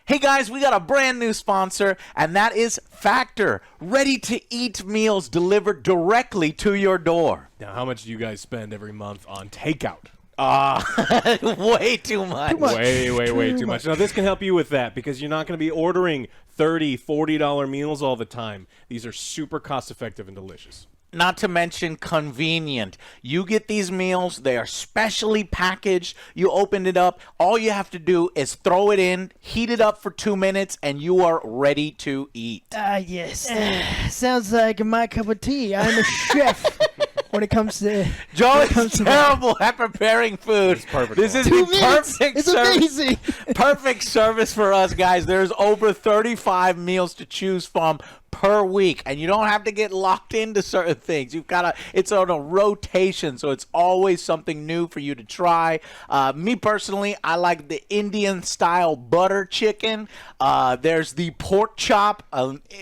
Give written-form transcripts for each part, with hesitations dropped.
Hey guys, we got a brand new sponsor, and that is Factor. Ready-to-eat meals delivered directly to your door. Now, how much do you guys spend every month on takeout? Way too much. Way too much. Now, this can help you with that because you're not going to be ordering $30, $40 meals all the time. These are super cost-effective and delicious. Not to mention convenient. You get these meals, they are specially packaged. You open it up, all you have to do is throw it in, heat it up for 2 minutes, and you are ready to eat. Yes. Sounds like my cup of tea. I'm a chef when it comes to... Joe is terrible at preparing food. This is the perfect service. Perfect service for us, guys. There's over 35 meals to choose from per week, and you don't have to get locked into certain things. You've got it's on a rotation, so it's always something new for you to try. Me personally, I like the Indian style butter chicken. There's the pork chop.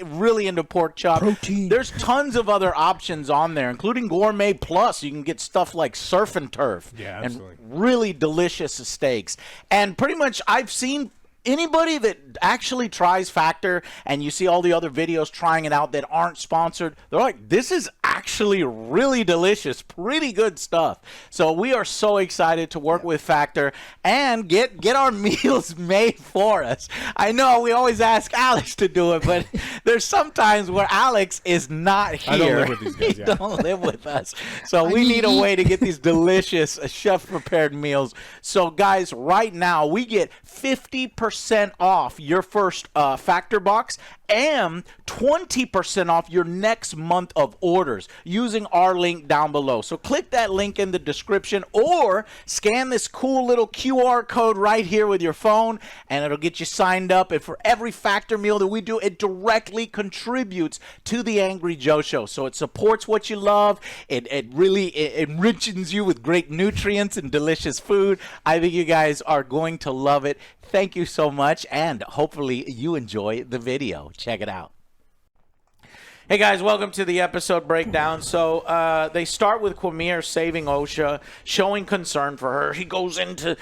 Really into pork chop. Protein. There's tons of other options on there, including Gourmet Plus. You can get stuff like Surf and Turf. Yeah, absolutely. And really delicious steaks. And pretty much I've seen anybody that actually tries Factor, and you see all the other videos trying it out that aren't sponsored, they're like, this is actually really delicious, pretty good stuff. So we are so excited to work with Factor and get our meals made for us. I know we always ask Alex to do it, but there's some times where Alex is not here. I don't live with these guys, He don't live with us. So we need a way to get these delicious chef-prepared meals. So guys, right now we get 50% off your first Factor box and 20% off your next month of orders using our link down below. So click that link in the description or scan this cool little QR code right here with your phone, and it'll get you signed up. And for every Factor meal that we do, it directly contributes to the Angry Joe Show. So it supports what you love. It really enriches you with great nutrients and delicious food. I think you guys are going to love it. Thank you so much, and hopefully you enjoy the video. Check it out. Hey guys, welcome to the episode breakdown. So they start with Qimir saving Osha, showing concern for her. He goes into,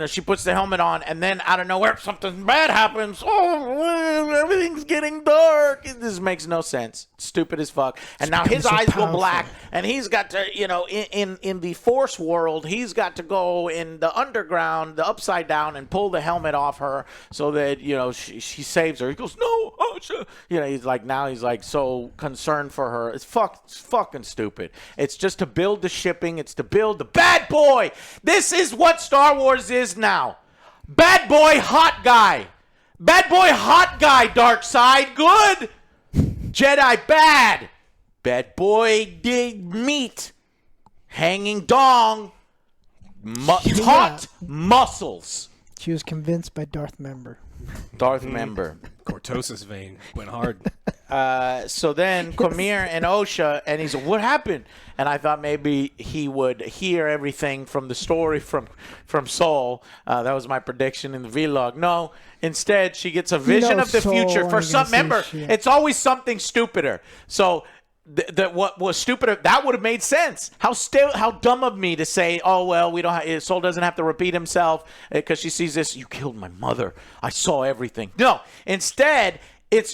she puts the helmet on, and then out of nowhere, something bad happens. Oh, everything's getting dark. This makes no sense. Stupid as fuck. And now his eyes go black, and he's got to, in the Force world, he's got to go in the underground, the upside down, and pull the helmet off her so that, she saves her. He goes, no, Osha. He's like, so concerned for her. It's fucking stupid. It's just to build the shipping. It's to build the bad boy. This is what Star Wars is now. Bad boy, hot guy. Bad boy, hot guy, dark side, good. Jedi, bad. Bad boy, meat. Hanging dong. Hot muscles. She was convinced by Darth Member. Cortosis vein went hard. So then Qimir and Osha, and he's like, what happened? And I thought maybe he would hear everything from the story from Soul. That was my prediction in the vlog. No, instead she gets a vision of the future. For some, remember, it's always something stupider. So what was stupider, that would have made sense. How dumb of me to say, oh well, Soul doesn't have to repeat himself because she sees this. You killed my mother. I saw everything. No, instead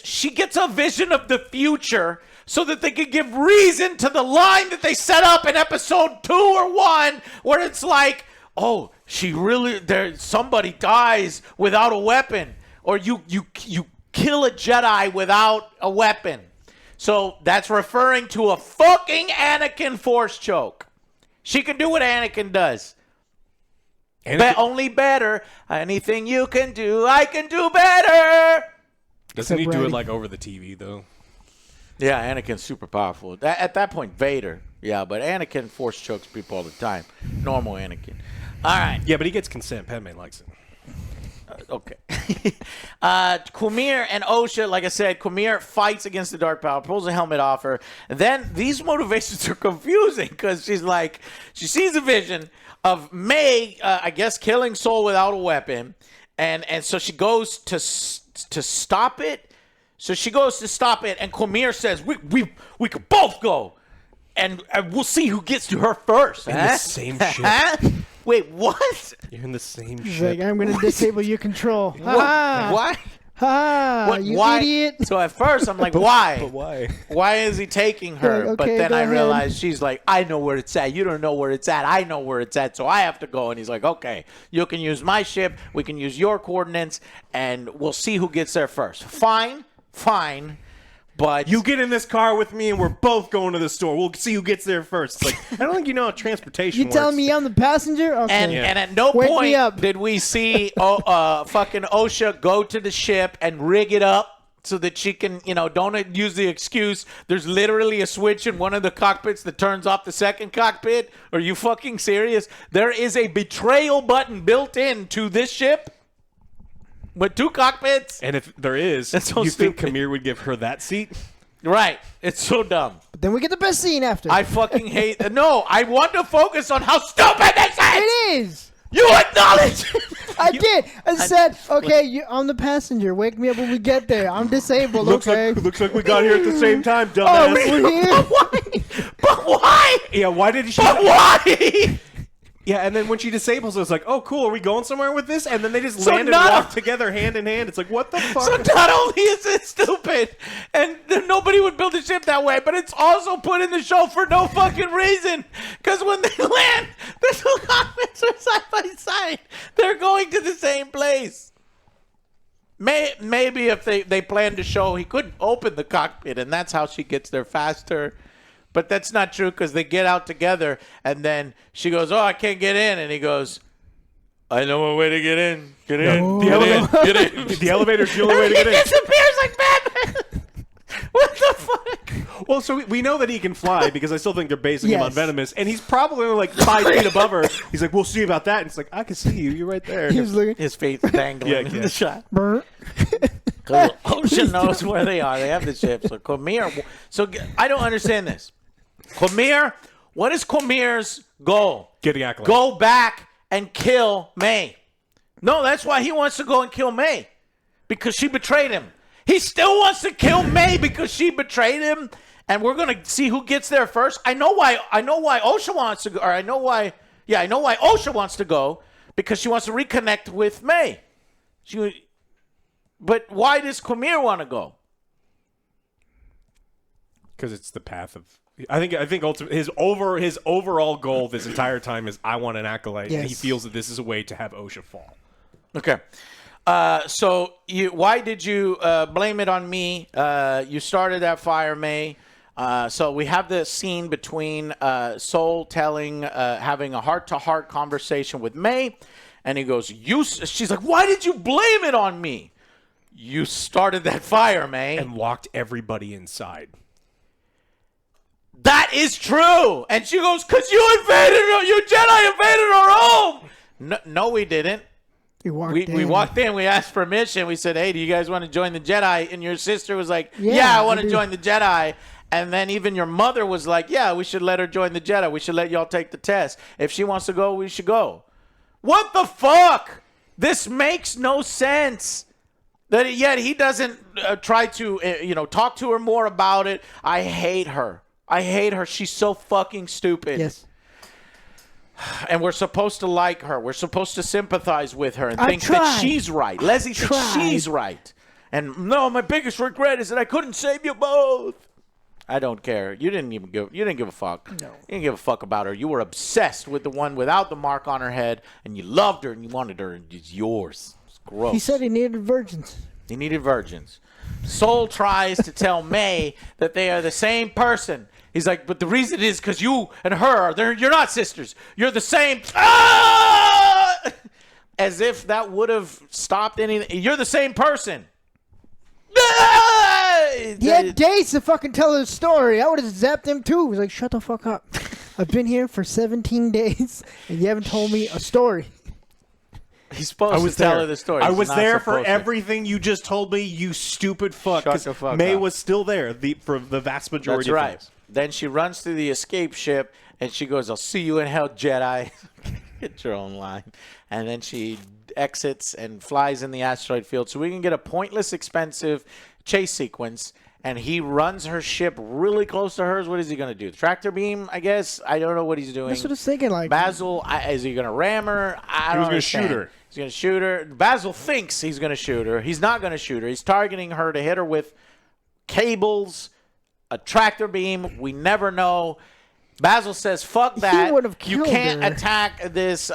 she gets a vision of the future so that they could give reason to the line that they set up in episode 2 or 1, where it's like, oh, somebody dies without a weapon, or you kill a Jedi without a weapon. So that's referring to a fucking Anakin Force choke. She can do what Anakin does. Only better. Anything you can do, I can do better. Doesn't he do it like over the TV, though? Yeah, Anakin's super powerful. At that point, Vader. Yeah, but Anakin Force chokes people all the time. Normal Anakin. All right. Yeah, but he gets consent. Padme likes it. Okay. Qimir and Osha, like I said, Qimir fights against the dark power, pulls the helmet off her. Then these motivations are confusing because she sees a vision of May, I guess, killing Soul without a weapon, and so she goes to stop it. So she goes to stop it, and Qimir says, "We could both go, and we'll see who gets to her first." The same shit. Wait, what? You're in the same He's ship. like, I'm going to disable your control. What? Ha! Why? Ha! What? You Why? idiot. So at first I'm like, why? But why? Why is he taking her? Like, but okay, then go I ahead. realized she's like, I know where it's at. You don't know where it's at. I know where it's at. So I have to go. And he's like, okay, you can use my ship. We can use your coordinates. And we'll see who gets there first. Fine. But You get in this car with me, and we're both going to the store. We'll see who gets there first. It's like, I don't think you know how transportation You works. telling me I'm the passenger? Okay. And at no Wake me point up. did we see fucking Osha go to the ship and rig it up so that she can, don't use the excuse. There's literally a switch in one of the cockpits that turns off the second cockpit. Are you fucking serious? There is a betrayal button built into this ship with 2 cockpits. And if there is, That's so you think stupid. Qimir would give her that seat? Right. It's so dumb. But then we get the best scene after. I fucking hate. No, I want to focus on how stupid this is. It is. You acknowledge. I did. I said, okay, I'm the passenger. Wake me up when we get there. I'm disabled. Looks okay. like we got here at the same time, Oh, dumbass. we're here. But why? But why? Yeah, why did she? But why? Yeah, and then when she disables it, it's like, oh, cool, are we going somewhere with this? And then they just So land and not- walk together hand in hand. It's like, what the fuck? So not only is it stupid, and nobody would build a ship that way, but it's also put in the show for no fucking reason. Because when they land, the 2 cockpits are side by side. They're going to the same place. Maybe if they planned to show he could open the cockpit, and that's how she gets there faster. But that's not true because they get out together, and then she goes, oh, I can't get in. And he goes, I know a way to get in. Get in. No. Get in. The elevator's the only way to get He in. disappears like Batman. What the fuck? Well, so we know that he can fly because I still think they're basing him on Yes. Venomous, and he's probably only like 5 feet above her. He's like, we'll see about that. And it's like, I can see you. You're right there. He was looking. His feet dangling Yeah, in yeah. the shot. Brr. Ocean knows where they are. They have the ship. So Qimir. So I don't understand this. Qimir. What is Qimir's goal? Get the Acolyte. Go back and kill May. No, that's why he wants to go and kill May, because she betrayed him. He still wants to kill May because she betrayed him, and we're gonna see who gets there first. I know why Osha wants to go, or I know why Osha wants to go, because she wants to reconnect with May. But why does Qimir want to go? Because it's the path of. I think ultimately his overall goal this entire time is I want an Acolyte, and he Yes. feels that this is a way to have Osha fall. Okay. So why did you blame it on me? You started that fire, May. So we have the scene between Soul having a heart-to-heart conversation with May, and he goes, she's like, why did you blame it on me? You started that fire, May. And locked everybody inside. That is true. And she goes, because you Jedi invaded our home. No, we didn't. We walked We walked in. We asked permission. We said, hey, do you guys want to join the Jedi? And your sister was like, Yeah, yeah, I want I to do. join the Jedi. And then even your mother was like, yeah, we should let her join the Jedi. We should let y'all take the test. If she wants to go, we should go. What the fuck? This makes no sense. Yet he doesn't try to, talk to her more about it. I hate her. She's so fucking stupid. Yes. And we're supposed to like her. We're supposed to sympathize with her and I think that tried. she's right. Leslie thinks Tried. she's right. And no, my biggest regret is that I couldn't save you both. I don't care. You didn't give a fuck. No. You didn't give a fuck about her. You were obsessed with the one without the mark on her head, and you loved her and you wanted her, and it's yours. It's gross. He said he needed virgins. He needed virgins. Soul tries to tell May that they are the same person. He's like, but the reason is because you and her, you're not sisters. You're the same. Ah! As if that would have stopped anything. You're the same person. Ah! He had days to fucking tell his story. I would have zapped him too. He was like, shut the fuck up. I've been here for 17 days, and you haven't told me a story. He's supposed to tell her the story. I He's was not there for supposed to. everything you just told me, you stupid fuck. Shut 'Cause the fuck May up. was still there for the vast majority That's of right. things. Then she runs to the escape ship, and she goes, I'll see you in hell, Jedi. Get your own line. And then she exits and flies in the asteroid field. So we can get a pointless, expensive chase sequence. And he runs her ship really close to hers. What is he going to do? Tractor beam, I guess? I don't know what he's doing. That's what I was thinking. Like Basil, is he going to ram her? I don't know. He was going to shoot her. He's going to shoot her. Basil thinks he's going to shoot her. He's not going to shoot her. He's targeting her to hit her with cables, a tractor beam. We never know. Basil says, fuck that. He would have You killed can't her. attack this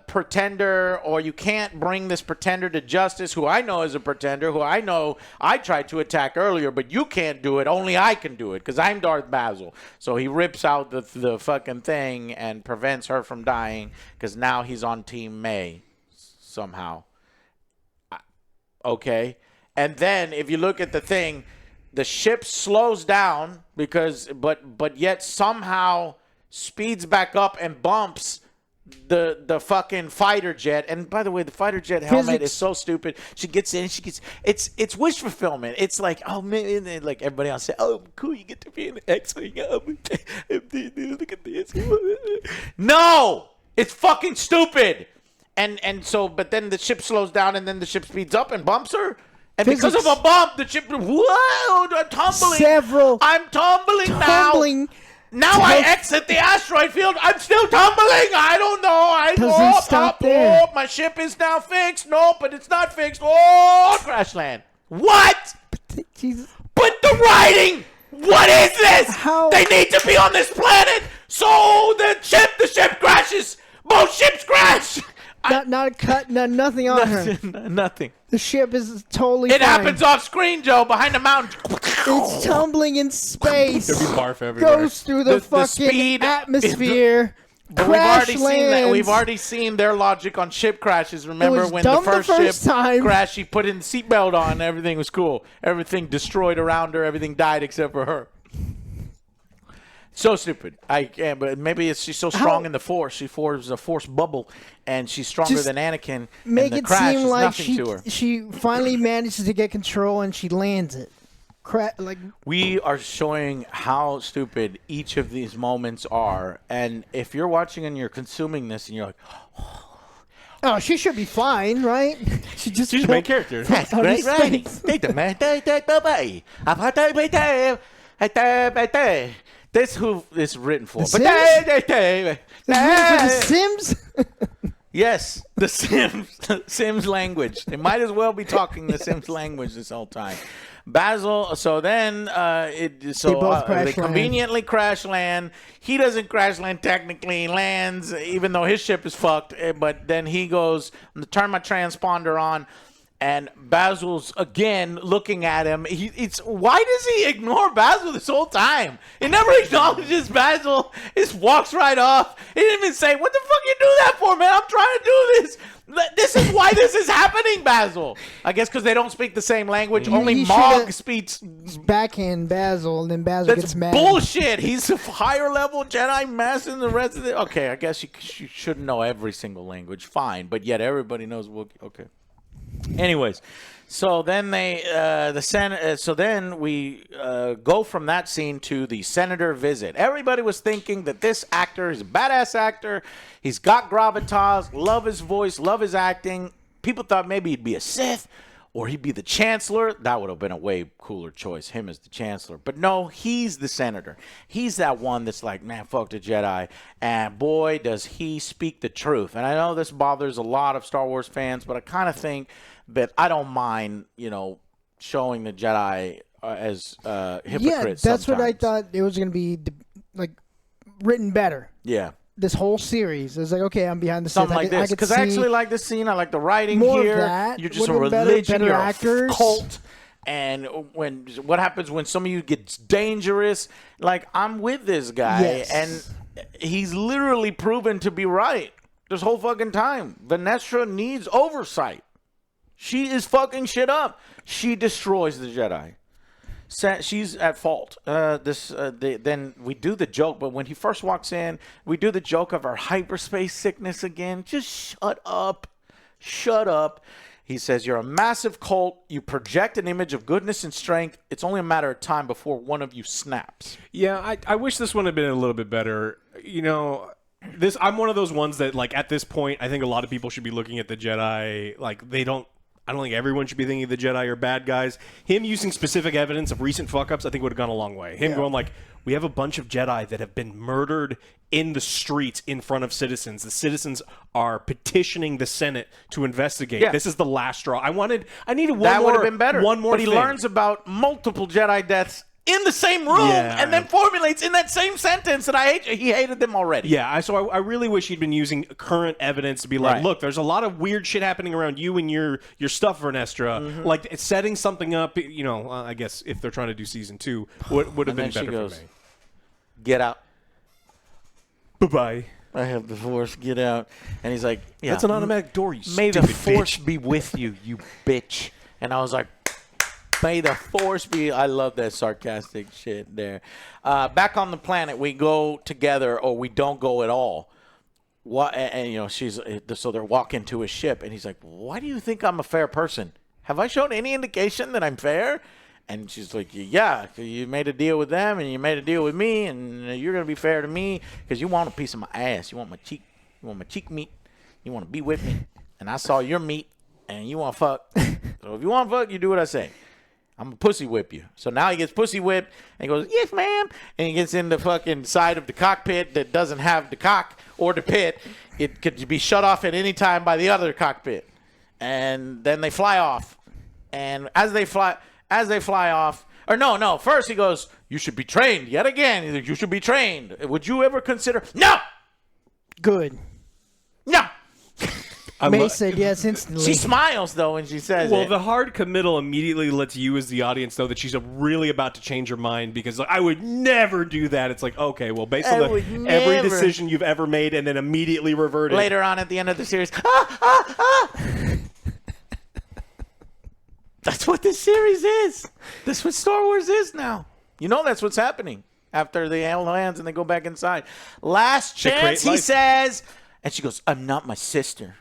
pretender, or you can't bring this pretender to justice, who I know is a pretender, who I know I tried to attack earlier, but you can't do it. Only I can do it because I'm Darth Basil. So he rips out the fucking thing and prevents her from dying because now he's on Team May somehow. Okay. And then if you look at the thing, the ship slows down but yet somehow speeds back up and bumps the fucking fighter jet. And by the way, the fighter jet helmet is so stupid. She gets in, it's wish fulfillment. It's like, oh man, and like everybody else say, oh cool, you get to be in the X-wing. Look at this. No, it's fucking stupid. And so, but then the ship slows down, and then the ship speeds up and bumps her. And because of a bump, the ship, whoa, I'm tumbling. I'm tumbling now. I exit the asteroid field. I'm still tumbling. I don't know. Doesn't stop there. My ship is now fixed. No, but it's not fixed. Oh, crash land. What? Jesus. But the writing. What is this? How? They need to be on this planet. So the ship crashes. Both ships crash. Not a cut, nothing on her. Nothing. The ship is totally It fine. happens off screen, Joe, behind the mountain. It's tumbling in space. There'd be barf everywhere. Goes through the fucking speed atmosphere. But Crash seen lands. that. We've already seen their logic on ship crashes. Remember was when dumb the first first ship time. crashed, she put in the seatbelt on, and everything was cool. Everything destroyed around her. Everything died except for her. So stupid. I can't, but maybe she's so strong in the Force. She forms a Force bubble, and she's stronger Just than Anakin. Make and the it crash seem is like nothing to her. she finally manages to get control and she lands it. We are showing how stupid each of these moments are, and if you're watching and you're consuming this, and you're like, oh, she should be fine, right? She's the main character. that's great writing. This who is written for. The Sims? Yes, the Sims language. They might as well be talking the Sims language this whole time. Basil. So then, they conveniently crash land. He doesn't crash land technically. He lands, even though his ship is fucked. But then he goes, I'm gonna turn my transponder on. And Basil's again looking at him. Why does he ignore Basil this whole time? He never acknowledges Basil. He just walks right off. He didn't even say, "What the fuck you do that for, man? I'm trying to do this. This is why this is happening, Basil." I guess because they don't speak the same language. Only Mog speaks. Backhand Basil, and then Basil gets mad. Bullshit. He's a higher level Jedi Master than the rest of the. Okay, I guess you shouldn't know every single language. Fine, but yet everybody knows Wookiee. Okay. Anyways, so then we go from that scene to the senator visit. Everybody was thinking that this actor is a badass actor. He's got gravitas. Love his voice. Love his acting. People thought maybe he'd be a Sith or he'd be the chancellor. That would have been a way cooler choice, him as the chancellor. But no, he's the senator. He's that one that's like, man, fuck the Jedi. And boy, does he speak the truth. And I know this bothers a lot of Star Wars fans, but I kind of think that I don't mind, showing the Jedi as hypocrites. Yeah, that's sometimes. what I thought it was going to be, written better. Yeah. This whole series. It was like, okay, I'm behind the Something scenes. like this. Because I actually like this scene. I like the writing more here. Of that. You're just a Would've been religion. better You're actors. a cult. And what happens when some of you gets dangerous? Like, I'm with this guy. Yes. And he's literally proven to be right this whole fucking time. Vestra needs oversight. She is fucking shit up. She destroys the Jedi. She's at fault. Then we do the joke, but when he first walks in, we do the joke of her hyperspace sickness again. Just shut up. Shut up. He says, you're a massive cult. You project an image of goodness and strength. It's only a matter of time before one of you snaps. Yeah, I wish this one had been a little bit better. I'm one of those ones that, like, at this point, I think a lot of people should be looking at the Jedi. Like, I don't think everyone should be thinking the Jedi are bad guys. Him using specific evidence of recent fuck-ups, I think would have gone a long way. Him going like, we have a bunch of Jedi that have been murdered in the streets in front of citizens. The citizens are petitioning the Senate to investigate. Yeah. This is the last straw. I needed one that more. would have been better. One more But he thing. learns about multiple Jedi deaths in the same room and then formulates in that same sentence that he hated them already. Yeah, so I really wish he'd been using current evidence to be like, look, there's a lot of weird shit happening around you and your stuff, Vernestra. Mm-hmm. Like, it's setting something up, I guess if they're trying to do season 2, would have been better for me. Get out. Bye-bye. I have the Force. Get out. And he's like, yeah. That's an automatic door, you May the stupid Force bitch. be with you, you bitch. And I was like, may the Force be. I love that sarcastic shit there. Back on the planet, we go together or we don't go at all. What? And so they're walking to his ship, and he's like, why do you think I'm a fair person? Have I shown any indication that I'm fair? And she's like, yeah, you made a deal with them, and you made a deal with me, and you're going to be fair to me because you want a piece of my ass. You want my cheek. You want my cheek meat. You want to be with me. And I saw your meat, and you want to fuck. So if you want to fuck, you do what I say. I'm going to pussy whip you. So now he gets pussy whipped, and he goes, yes, ma'am. And he gets in the fucking side of the cockpit that doesn't have the cock or the pit. It could be shut off at any time by the other cockpit. And then they fly off. And as they fly off, or no, first he goes, you should be trained yet again. He's like, you should be trained. Would you ever consider? No! Good. No! May said yes instantly. She smiles, though, when she says Well, it. the hard committal immediately lets you as the audience know that she's really about to change her mind because like, I would never do that. It's like, okay, well, based on every decision you've ever made and then immediately reverted. Later on at the end of the series, That's what this series is. That's what Star Wars is now. You know that's what's happening after the hell lands and they go back inside. Last chance, he says. And she goes, I'm not my sister.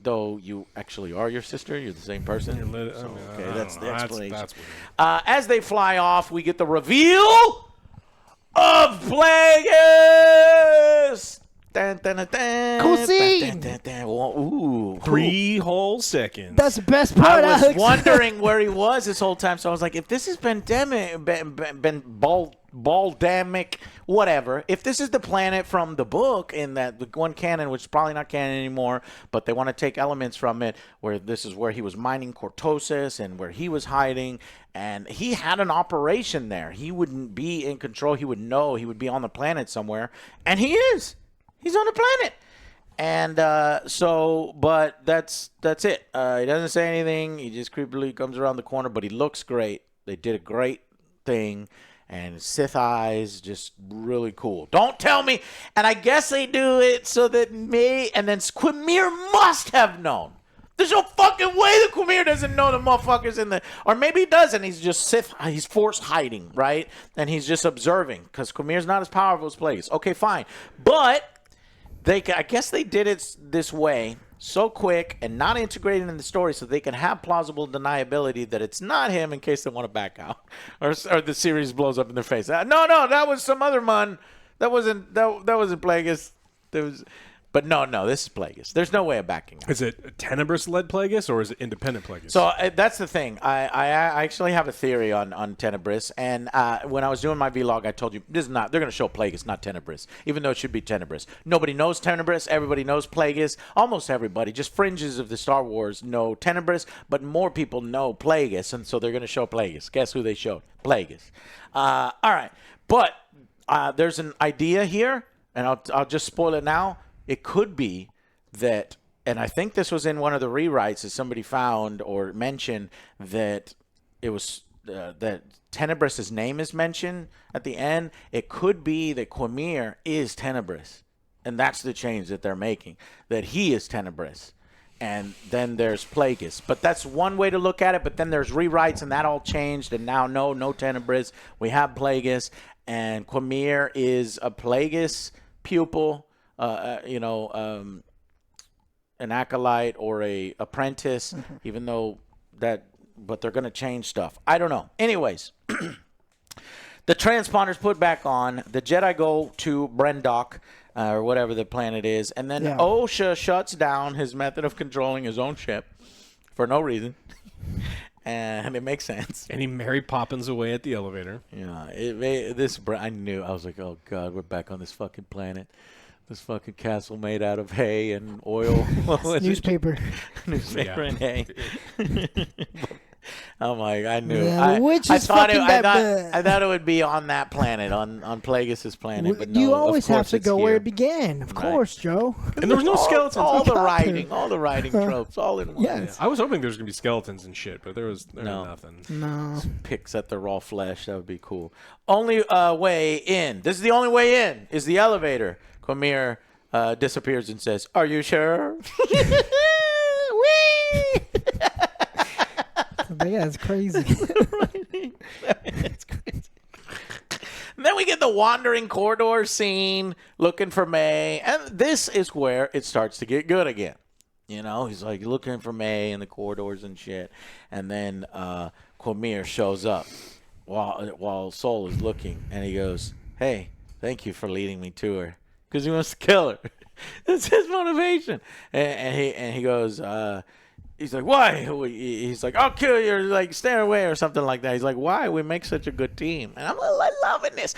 Though you actually are your sister. You're the same person. Okay, that's the explanation. That's as they fly off, we get the reveal of Plagueis. Cool scene. Ooh. 3 whole seconds. That's the best part, I was Alex. wondering where he was this whole time, so I was like, if this has been Baldamic, whatever, if this is the planet from the book in that the one canon, which is probably not canon anymore, but they want to take elements from it, where this is where he was mining Cortosis and where he was hiding, and he had an operation there. He wouldn't be in control. He would know. He would be on the planet somewhere, and he is. He's on the planet. And but that's it. He doesn't say anything. He just creepily comes around the corner, but he looks great. They did a great thing. And Sith eyes, just really cool. Don't tell me. And I guess they do it so that and then Qimir must have known. There's no fucking way that Qimir doesn't know the motherfuckers in the... Or maybe he doesn't. He's just Sith. He's Force hiding, right? And he's just observing because Qimir's not as powerful as Plagueis. Okay, fine. But... I guess they did it this way, so quick and not integrated in the story so they can have plausible deniability that it's not him in case they want to back out or the series blows up in their face. No, that was some other man. That wasn't Plagueis. But no, this is Plagueis. There's no way of backing out. Is it Tenebris-led Plagueis or is it independent Plagueis? So that's the thing. I actually have a theory on Tenebris, and when I was doing my vlog, I told you they're going to show Plagueis, not Tenebris, even though it should be Tenebris. Nobody knows Tenebris. Everybody knows Plagueis. Almost everybody, just fringes of the Star Wars, know Tenebris, but more people know Plagueis, and so they're going to show Plagueis. Guess who they showed? Plagueis. All right, but there's an idea here, and I'll just spoil it now. It could be that, and I think this was in one of the rewrites that somebody found or mentioned, that it was that Tenebris' name is mentioned at the end. It could be that Qimir is Tenebris, and that's the change that they're making, that he is Tenebris. And then there's Plagueis. But that's one way to look at it, but then there's rewrites, and that all changed, and now no Tenebris. We have Plagueis, and Qimir is a Plagueis pupil. An acolyte or a apprentice, even though but they're going to change stuff. I don't know. Anyways, The transponder's put back on. The Jedi go to Brendok, or whatever the planet is, and then Osha shuts down his method of controlling his own ship for no reason. And it makes sense. And he Mary Poppins away at the elevator. Yeah, I knew. I was like, oh, God, we're back on this fucking planet. This fucking castle made out of hay and oil. Newspaper. Newspaper and hay. Oh my! I knew. Yeah, I thought it would be on that planet, on Plagueis' planet. But no, you always have to go here. where it began, of course, Joe. And there was no skeletons. All the writing tropes, all in one. Yes. I was hoping there was gonna be skeletons and shit, but there was nothing. No. Pics at the raw flesh. That would be cool. Only way in. This is the only way in. Is the elevator. Qimir disappears and says, "Are you sure?" Whee! That's crazy. It's crazy. And then we get the wandering corridor scene, looking for May, and this is where it starts to get good again. You know, he's like looking for May in the corridors and shit, and then Qimir shows up while Sol is looking, and he goes, "Hey, thank you for leading me to her," because he wants to kill her. That's his motivation, and he goes. He's like, why? He's like, I'll kill you, or like, stay away, or something like that. He's like, why? We make such a good team. And I'm loving this.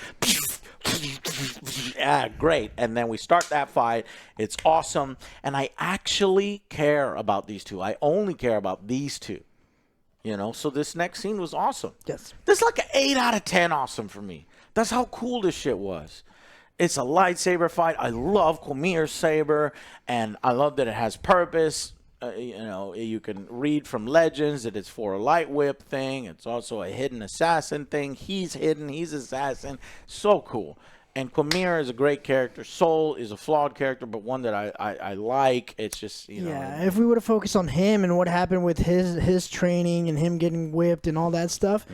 Yeah, great. And then we start that fight. It's awesome. And I actually care about these two. I only care about these two. You know, so this next scene was awesome. Yes. This is like an 8 out of 10 awesome for me. That's how cool this shit was. It's a lightsaber fight. I love Qimir's saber, and I love that it has purpose. You know, you can read from legends that it's for a light whip thing. It's also a hidden assassin thing. He's hidden. He's assassin. So cool. And Qimir is a great character. Sol is a flawed character, but one that I like. It's just, you know. Yeah, if we would have focused on him and what happened with his training and him getting whipped and all that stuff,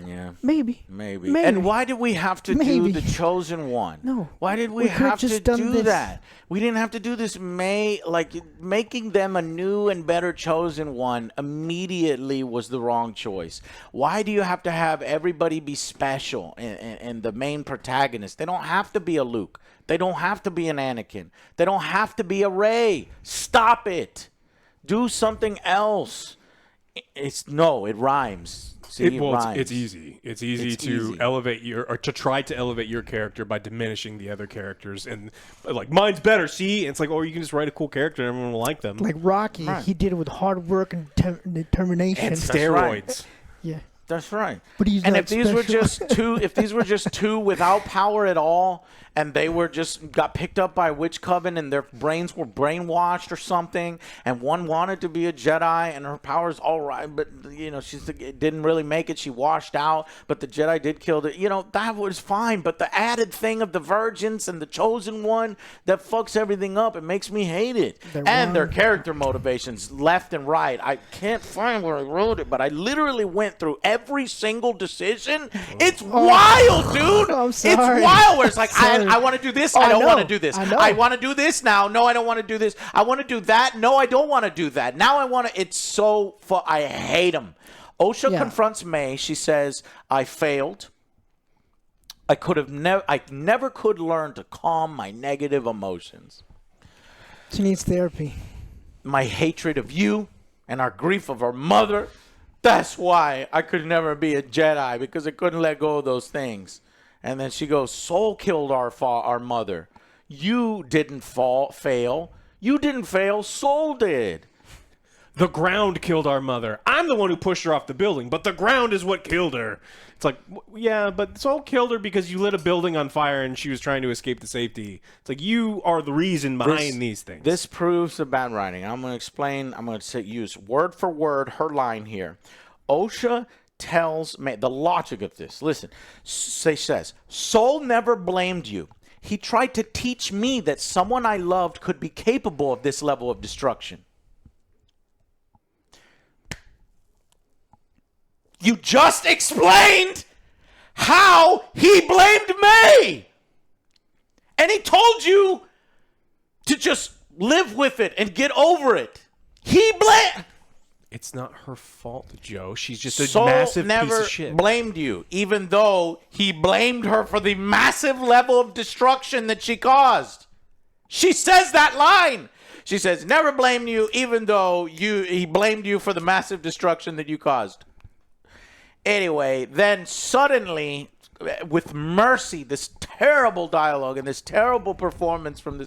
maybe. And why did we have to do the Chosen One? No. Why did we have to do that? We didn't have to do this. Making them a new and better Chosen One immediately was the wrong choice. Why do you have to have everybody be special and the main protagonist? They don't have to be a Luke. They don't have to be an Anakin. They don't have to be a Rey. Stop it. Do something else. It rhymes. See, it's easy. It's easy to elevate to try to elevate your character by diminishing the other characters, and like mine's better. See, it's like, or you can just write a cool character and everyone will like them. Like Rocky, he did it with hard work and determination and steroids. Right. Yeah. That's right. But he's and not if these were just two without power at all, and they were just got picked up by a witch coven and their brains were brainwashed or something, and one wanted to be a Jedi and her power's all right, but you know didn't really make it. She washed out, but the Jedi did kill her. You know, that was fine. But the added thing of the virgins and the Chosen One that fucks everything up, it makes me hate it. Their character motivations left and right. I can't find where I wrote it, but I literally went through every single decision. It's wild, dude. I'm sorry. It's wild. Where it's like I want to do this. I don't want to do this. I want to do this now. No, I don't want to do this. I want to do that. No, I don't want to do that. Now I want to. It's so I hate them. Osha confronts May. She says, "I failed. I never could learn to calm my negative emotions. She needs therapy. My hatred of you and our grief of our mother. That's why I could never be a Jedi, because I couldn't let go of those things." And then she goes, Sol killed our mother. You didn't fail. You didn't fail. Sol did. The ground killed our mother. I'm the one who pushed her off the building, but the ground is what killed her. It's like, yeah, but Sol killed her because you lit a building on fire and she was trying to escape to safety. It's like, you are the reason behind these things. This proves the bad writing. I'm going to explain. I'm going to use word for word her line here. Osha tells me the logic of this. Listen, she says, Sol never blamed you. He tried to teach me that someone I loved could be capable of this level of destruction. You just explained how he blamed me. And he told you to just live with it and get over it. He blamed. It's not her fault, Joe. She's just a Soul massive never piece of shit. blamed you, even though he blamed her for the massive level of destruction that she caused. She says that line. She says, never blamed you, even though he blamed you for the massive destruction that you caused. Anyway, then suddenly, with Mercy, this terrible dialogue and this terrible performance from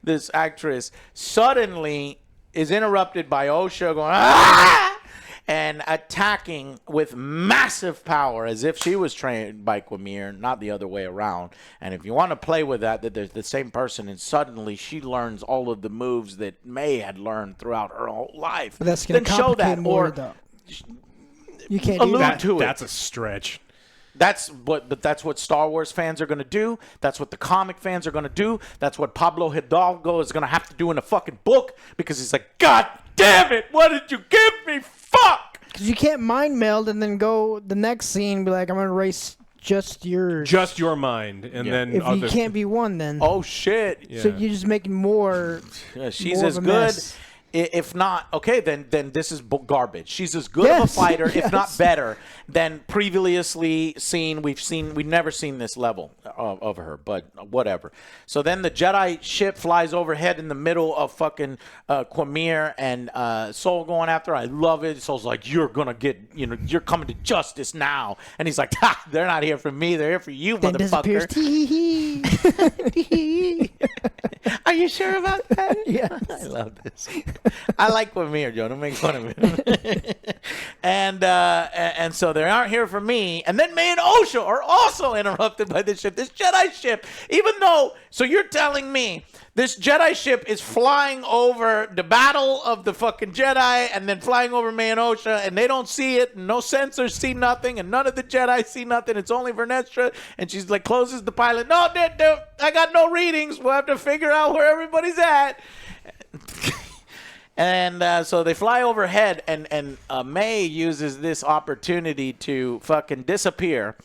this actress, suddenly is interrupted by Osha going, ah! And attacking with massive power as if she was trained by Qimir, not the other way around. And if you want to play with that there's the same person, and suddenly she learns all of the moves that May had learned throughout her whole life. But that's going to complicate more, though. You can't do that. That's a stretch. That's what Star Wars fans are going to do. That's what the comic fans are going to do. That's what Pablo Hidalgo is going to have to do in a fucking book, because he's like, God damn it, what did you give me? Fuck! Because you can't mind meld and then go the next scene and be like, I'm going to erase just your mind. And then if you can't be one, then. Oh, shit. So you're just making more. Yeah, she's more as of a good. mess. If not, okay, then this is garbage. She's as good of a fighter, if not better, than previously seen. We've never seen this level of her, but whatever. So then the Jedi ship flies overhead in the middle of fucking Qimir, and Soul going after her. I love it. Soul's like, you're gonna get, you're coming to justice now. And he's like, ha, they're not here for me. They're here for you, then motherfucker. Are you sure about that? Yeah. I love this. I like Qimir, Joe. Don't make fun of him. and so they aren't here for me. And then May and Osha are also interrupted by this ship, this Jedi ship. Even though, so you're telling me this Jedi ship is flying over the battle of the fucking Jedi and then flying over May and Osha, and they don't see it, and no sensors see nothing, and none of the Jedi see nothing. It's only Vestra, and she's like, closes the pilot. No, I got no readings. We'll have to figure out where everybody's at. And so they fly overhead, and May uses this opportunity to fucking disappear.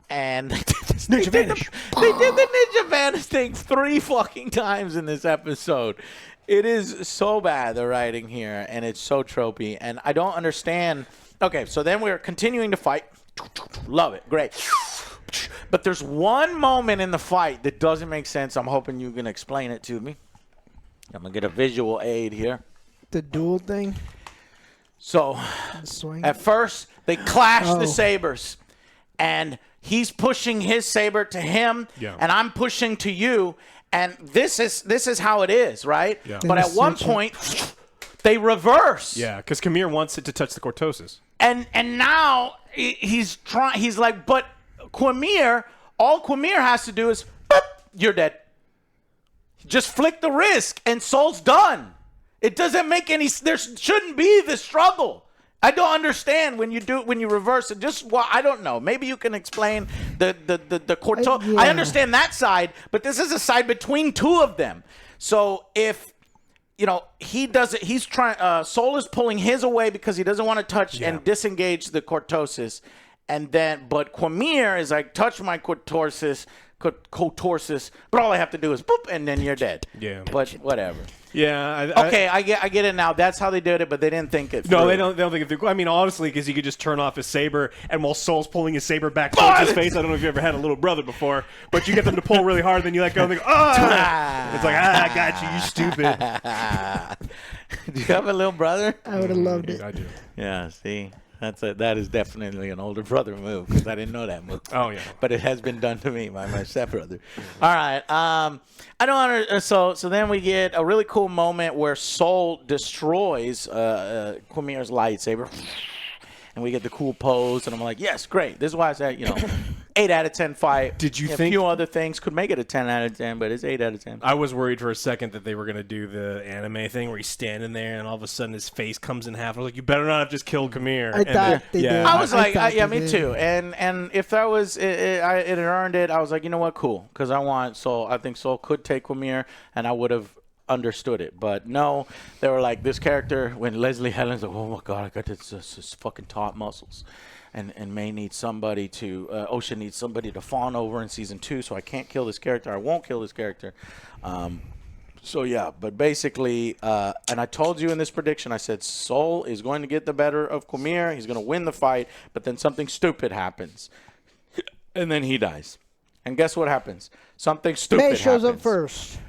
And they did the Ninja Vanish thing 3 fucking times in this episode. It is so bad, the writing here, and it's so tropey. And I don't understand. Okay, so then we're continuing to fight. Love it. Great. But there's one moment in the fight that doesn't make sense. I'm hoping you can explain it to me. I'm going to get a visual aid here. The duel thing? So, at first, they clash the sabers. And he's pushing his saber to him, and I'm pushing to you. And this is how it is, right? Yeah. But at one point, they reverse. Yeah, because Qimir wants it to touch the cortosis. And now he's trying. He's like, but Qimir, all Qimir has to do is, boop, you're dead. Just flick the wrist, and Soul's done. It doesn't make any. There shouldn't be the struggle. I don't understand when you reverse it. I don't know. Maybe you can explain the cortosis. Yeah. I understand that side, but this is a side between 2 of them. So if he does it, he's trying. Soul is pulling his away because he doesn't want to touch and disengage the cortosis, but Qimir is like, touch my cortosis, but all I have to do is boop, and then you're dead. Yeah. But whatever. Yeah. I get it now. That's how they did it, but they didn't think it through. No, they don't think it through. I mean, honestly, because he could just turn off his saber, and while Soul's pulling his saber back towards his face, I don't know if you ever had a little brother before, but you get them to pull really hard, then you let go, and they go, ah! It's like, I got you, stupid. Do you have a little brother? I would have loved it. I do. Yeah, see? That is definitely an older brother move, because I didn't know that move. Oh, yeah. But it has been done to me by my stepbrother. All right. I don't understand. So then we get a really cool moment where Soul destroys Qimir's lightsaber. And we get the cool pose, and I'm like, yes, great. This is why I said, 8 out of 10 fight. Did you think a few other things could make it a 10 out of 10, but it's 8 out of 10. I was worried for a second that they were going to do the anime thing where he's standing there and all of a sudden his face comes in half. I was like, you better not have just killed Qimir. I thought they did. I was like, yeah, me too. And if that was it earned it, I was like, you know what, cool, because I think Soul could take Qimir, and I would have understood it. But no, they were like, this character, when Leslie Helen's like, oh my god, I got this fucking taut muscles, and May needs somebody to Osha needs somebody to fawn over in season 2, so I can't kill this character. I won't kill this character. So yeah, but basically, and I told you in this prediction, I said Sol is going to get the better of Qimir. He's going to win the fight, but then something stupid happens, and then he dies. And guess what happens? Something stupid May shows happens. up first.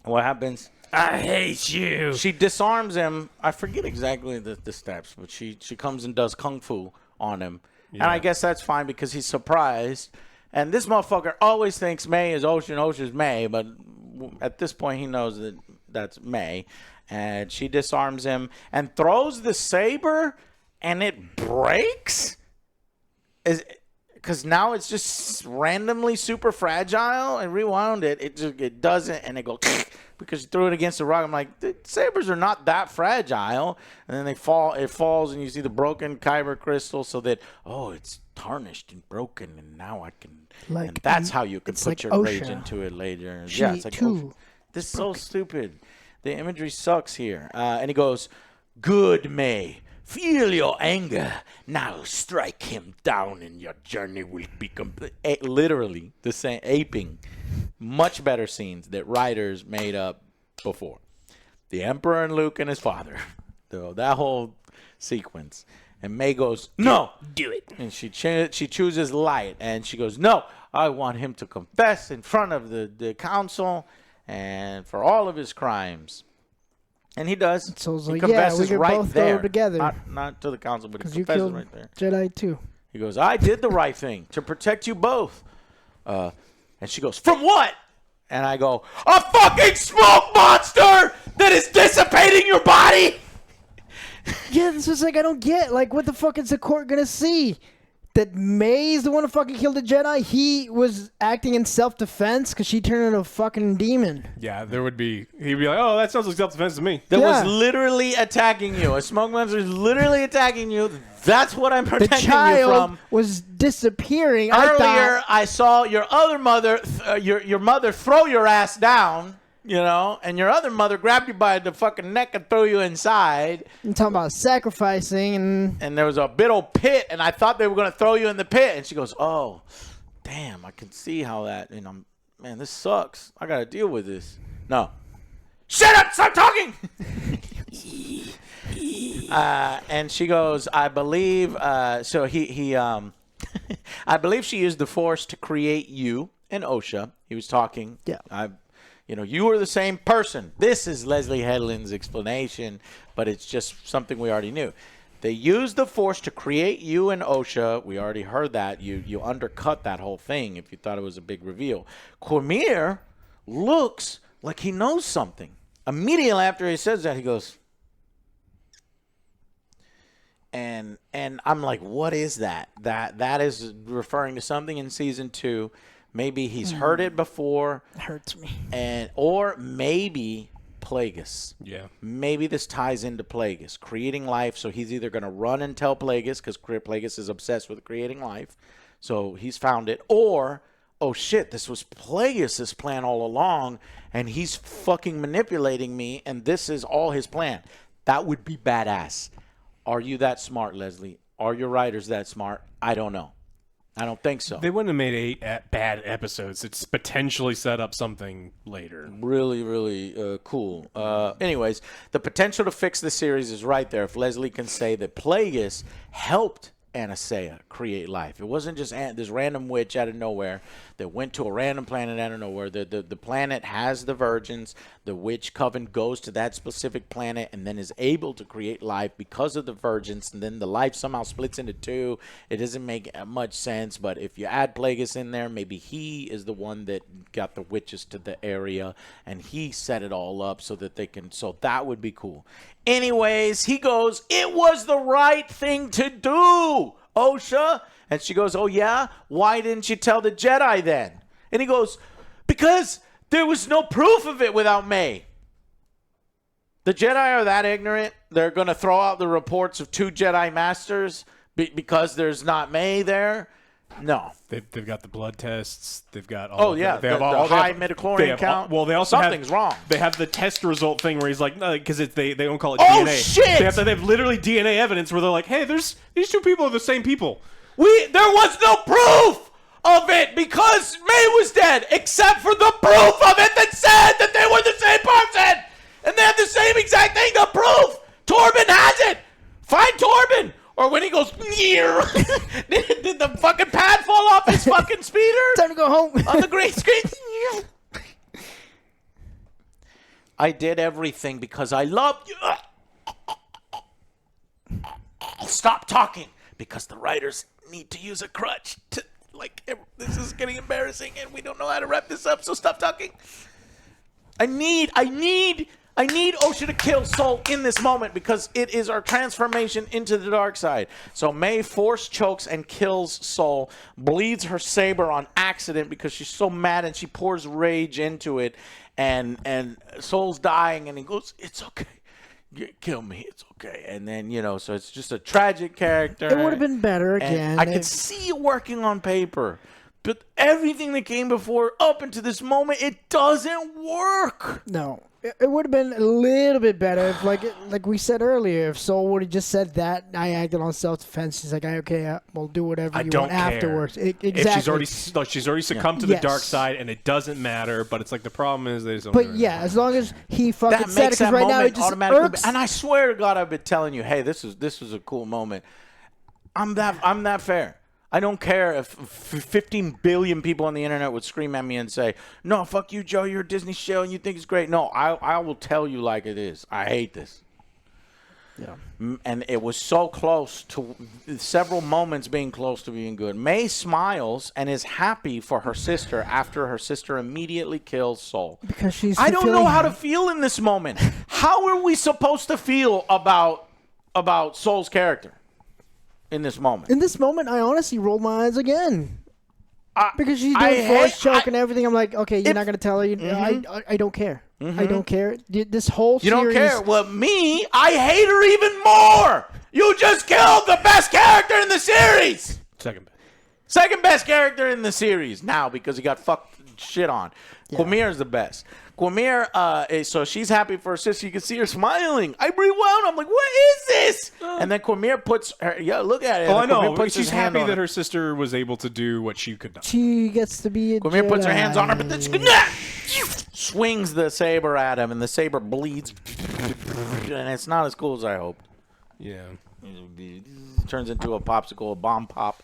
What happens? I hate you. She disarms him. I forget exactly the steps, but she comes and does kung fu on him. Yeah. And I guess that's fine because he's surprised. And this motherfucker always thinks May is Osha and Osha's May, but at this point he knows that that's May. And she disarms him and throws the saber, and it breaks? Because now it's just randomly super fragile, and rewound it doesn't, and it goes because you threw it against the rock. I'm like, the sabers are not that fragile, and then it falls, and you see the broken kyber crystal, so that it's tarnished and broken, and now I can, and that's how you can put your rage into it later. Yeah, it's like this is so stupid. The imagery sucks here, and he goes, "Good May. Feel your anger. Now strike him down and your journey will be complete." Literally the same, aping much better scenes that writers made up before. The Emperor and Luke and his father. That whole sequence. And May goes, "No, do it." And she chooses Light. And she goes, "No, I want him to confess in front of the council and for all of his crimes." And he does. So it's he like, confesses we could right both there. go together. Not to the council, but he Because you confesses killed right there. Jedi too. He goes, "I did the right thing to protect you both." And she goes, "From what?" And I go, "A fucking smoke monster that is dissipating your body." Yeah, this is like, I don't get. Like, what the fuck is the court gonna see? That May's the one who fucking killed the Jedi? He was acting in self-defense because she turned into a fucking demon. Yeah, he'd be like, "Oh, that sounds like self-defense to me." That was literally attacking you. A smoke monster is literally attacking you. That's what I'm protecting The child you from. was disappearing. Earlier, I saw your other mother, your mother throw your ass down, and your other mother grabbed you by the fucking neck and threw you inside. I'm talking about sacrificing And there was a big old pit, and I thought they were going to throw you in the pit. And she goes, "Oh, damn, I can see how that, man, this sucks. I got to deal with this." No. Shut up, stop talking! And she goes, "I believe," so I believe she used the Force to create you and Osha. He was talking. Yeah. You were the same person. This is Leslie Headland's explanation, but it's just something we already knew. They used the Force to create you and Osha. We already heard that. You undercut that whole thing if you thought it was a big reveal. Qimir looks like he knows something. Immediately after he says that, he goes, and I'm like, what is that? That is referring to something in season 2. Maybe he's heard it before. It hurts me. Or maybe Plagueis. Yeah. Maybe this ties into Plagueis, creating life. So he's either going to run and tell Plagueis, because Plagueis is obsessed with creating life. So he's found it. Or, oh shit, this was Plagueis' plan all along, and he's fucking manipulating me, and this is all his plan. That would be badass. Are you that smart, Leslie? Are your writers that smart? I don't know. I don't think so. They wouldn't have made 8 bad episodes. It's potentially set up something later. Really, really cool. Anyways, the potential to fix the series is right there. If Leslie can say that Plagueis helped Anastasia create life. It wasn't just this random witch out of nowhere that went to a random planet out of nowhere. The planet has the virgins. The witch coven goes to that specific planet and then is able to create life because of the virgins. And then the life somehow splits into 2. It doesn't make much sense. But if you add Plagueis in there, maybe he is the one that got the witches to the area and he set it all up so that they can. So that would be cool. Anyways, he goes, "It was the right thing to do, Osha." And she goes, "Oh, yeah? Why didn't you tell the Jedi then?" And he goes, "Because there was no proof of it without May." The Jedi are that ignorant. They're going to throw out the reports of 2 Jedi Masters because there's not May there. No. They've got the blood tests. They've got all. Oh, yeah. They have the all high midichlorian count. Well, they also Something's wrong. They have the test result thing where he's like, no, because they don't call it Oh, DNA. shit! They have literally DNA evidence where they're like, hey, these 2 people are the same people. There was no proof of it because May was dead, except for the proof of it that said that they were the same person. And they have the same exact thing, the proof. Torben has it. Find Torben. Or when he goes, did the fucking pad fall off his fucking speeder? Time to go home. On the green screen. I did everything because I love you. I'll stop talking because the writers need to use a crutch. This is getting embarrassing and we don't know how to wrap this up, so stop talking. I need Osha to kill Soul in this moment because it is our transformation into the dark side. So May force chokes and kills Soul, bleeds her saber on accident because she's so mad and she pours rage into it, and Soul's dying and he goes, "It's okay. Kill me, it's okay." And then, so it's just a tragic character. It would have been better again. I could see it working on paper. But everything that came before, up until this moment, it doesn't work. No. It would have been a little bit better if, like we said earlier, if Soul would have just said that, I acted on self-defense. He's like, okay, we'll do whatever you want afterwards. Exactly. If she's already succumbed to the dark side, and it doesn't matter. But it's like the problem is they don't. But yeah, as long as he fucking said it, because right now it just irks. And I swear to God, I've been telling you, hey, this was a cool moment. I'm that fair. I don't care if 15 billion people on the internet would scream at me and say, "No, fuck you, Joe. You're a Disney show and you think it's great." No, I will tell you like it is. I hate this. Yeah. And it was so close to several moments being close to being good. May smiles and is happy for her sister after her sister immediately kills Soul. Because she's I don't know how to feel in this moment. How are we supposed to feel about Soul's character? In this moment. In this moment, I honestly rolled my eyes again. Because she's doing force choke and everything. I'm like, okay, you're not going to tell her. I don't care. I don't care. This whole series. You don't care? Well, me, I hate her even more. You just killed the best character in the series. Second best character in the series now because he got fucked shit on. Yeah. Qimir is the best. Qimir, so she's happy for her sister. You can see her smiling. I rewound. I'm like, what is this? And then Qimir puts her, look at it. Oh, I know. She's happy that her sister was able to do what she could not. She gets to be a Qimir Jedi. Puts her hands on her, but then she swings the saber at him, and the saber bleeds. And it's not as cool as I hoped. Yeah. It turns into a popsicle, a bomb pop.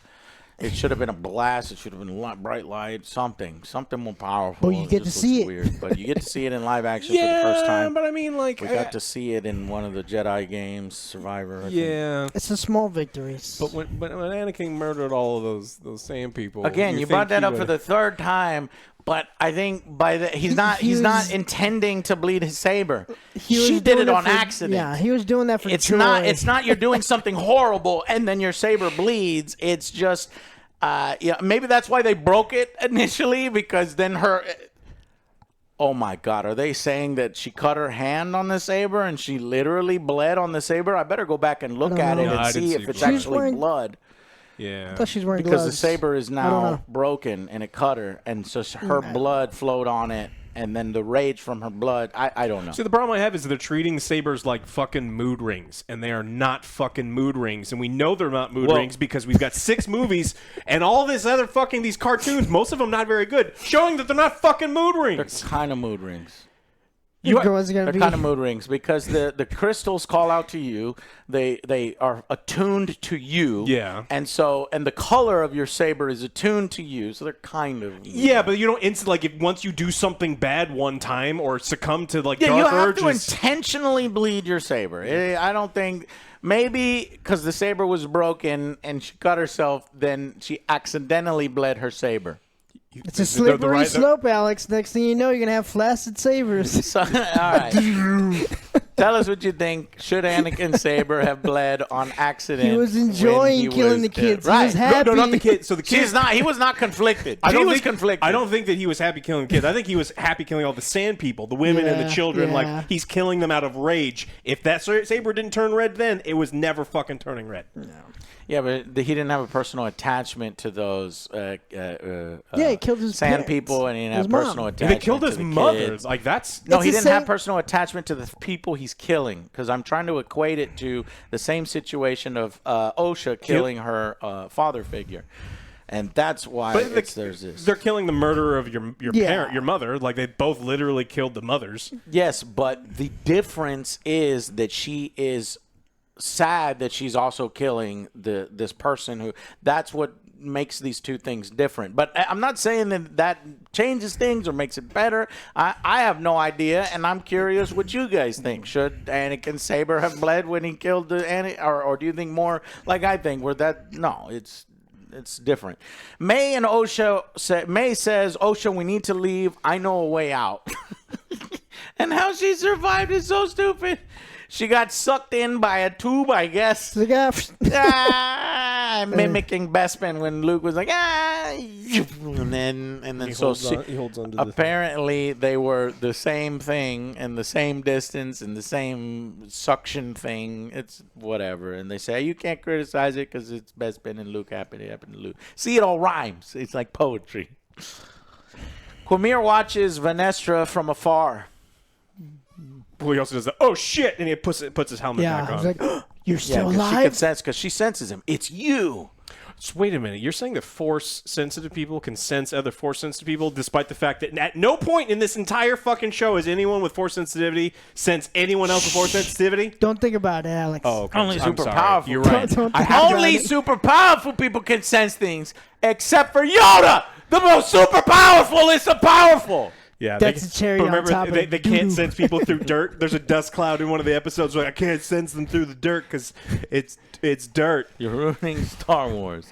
It should have been a blast. It should have been bright light, something more powerful. Well, you get to see it. Weird, but you get to see it in live action for the first time. But I mean, we got to see it in one of the Jedi games, Survivor. I think. It's the small victories. But when Anakin murdered all of those same people, again, you brought that up for the third time. But I think he's not intending to bleed his saber. She did it on accident. Yeah, he was doing that for it's joy. It's not you're doing something horrible and then your saber bleeds. It's just maybe that's why they broke it initially, because then her. Oh my God! Are they saying that she cut her hand on the saber and she literally bled on the saber? I better go back and look at it and see if it's actually blood. Yeah. I thought she's wearing because gloves. the saber is now broken and it cut her, and so her blood flowed on it, and then the rage from her blood. I don't know. See, the problem I have is they're treating sabers like fucking mood rings, and they are not fucking mood rings, and we know they're not mood rings because we've got 6 movies and all this other fucking these cartoons, most of them not very good, showing that they're not fucking mood rings. They're kind of mood rings. They're kind of mood rings because the crystals call out to you. They are attuned to you. Yeah. And the color of your saber is attuned to you. So they're kind of. Yeah, but you don't if once you do something bad one time or succumb to dark urges. You have to intentionally bleed your saber. I don't think. Maybe because the saber was broken and she cut herself, then she accidentally bled her saber. It's a slippery slope, Alex. Next thing you know, you're going to have flaccid sabers. So, all right. Tell us what you think. Should Anakin Saber have bled on accident? He was enjoying killing the kids. Right. He was happy. No, not the kids. So the kids. He was not conflicted. I was conflicted. I don't think that he was happy killing the kids. I think he was happy killing all the sand people, the women and the children. Like, he's killing them out of rage. If that saber didn't turn red then, it was never fucking turning red. No. Yeah, but he didn't have a personal attachment to those he killed his sand parents. people, and he didn't have mom. personal attachment They killed his to the mother. kids. Like, that's... No, he didn't have personal attachment to the people he's killing, because I'm trying to equate it to the same situation of Osha killing her father figure. And that's why there's this. They're killing the murderer of your Yeah. parent, your mother. Like, they both literally killed the mothers. Yes, but the difference is that she is sad that she's also killing this person who. That's what makes these two things different. But I'm not saying that changes things or makes it better. I have no idea, and I'm curious what you guys think. Should Anakin Saber have bled when he killed or do you think more like I think? No, it's different. May says, Osha, we need to leave. I know a way out. And how she survived is so stupid. She got sucked in by a tube, I guess. Mimicking Bespin when Luke was like, and then He holds onto apparently they were the same thing and the same distance and the same suction thing. It's whatever. And they say, you can't criticize it because it's Bespin and Luke happened to Luke. See, it all rhymes. It's like poetry. Qimir watches Vestra from afar. Well, he also does the, oh, shit, and he puts his helmet back on. He's like, you're still She alive? can sense because she senses him. It's you. Just wait a minute. You're saying that Force-sensitive people can sense other Force-sensitive people, despite the fact that at no point in this entire fucking show has anyone with Force sensitivity sense anyone else with Force sensitivity? Don't think about it, Alex. Oh, okay. Only I'm super sorry. powerful. You're right. Don't think about Only it. super powerful people can sense things, except for Yoda, the most super powerful is the powerful. Yeah, That's a cherry on remember, top of they the can't doo-doo. sense people through dirt. There's a dust cloud in one of the episodes where I can't sense them through the dirt because it's dirt. You're ruining Star Wars.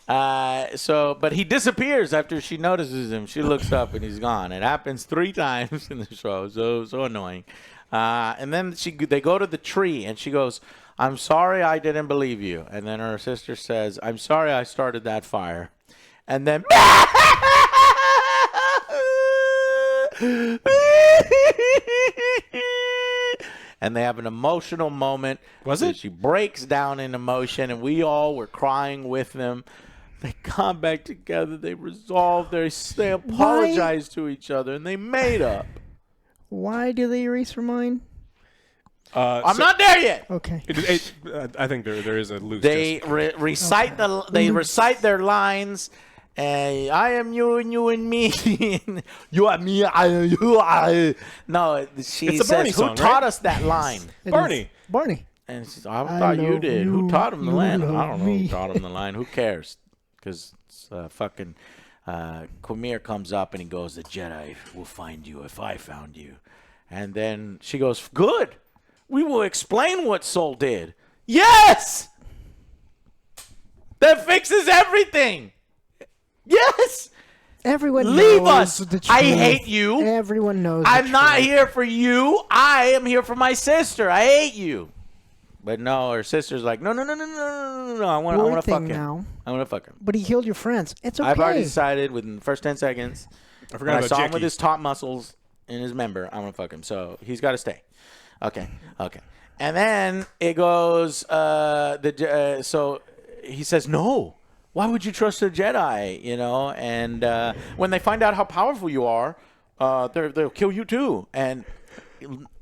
But he disappears after she notices him. She looks up and he's gone. It happens 3 times in the show. So annoying. And then they go to the tree and she goes, I'm sorry I didn't believe you. And then her sister says, I'm sorry I started that fire. And then and they have an emotional moment. Was it? She breaks down in emotion, and we all were crying with them. They come back together. They resolve. They apologize to each other, and they made up. Why do they erase her mind? I'm not there yet. Okay. I think there is a loose. They recite recite their lines. I am you and you and me. You are me, I am you. No, she It's a says, Barney who song, taught right? us that line? Barney. Barney. And she says, I thought you love did. you, Who taught him the you line? I love don't know who me. taught him the line. Who cares? Because fucking Qimir comes up and he goes, the Jedi will find you if I found you. And then she goes, good. We will explain what Soul did. Yes! That fixes everything. Yes! Everyone Leave knows us. the truth. I hate you. Everyone knows the I'm not truth. here for you. I am here for my sister. I hate you. But no, her sister's like, no. I want to fuck thing him. now. I want to fuck him. But he killed your friends. It's okay. I've already decided within the first 10 seconds. I forgot When I about saw him Jackie. with his top muscles in his member, I want to fuck him. So he's got to stay. Okay. And then it goes, so he says, no. Why would you trust a Jedi? You know, and when they find out how powerful you are, they'll kill you too. And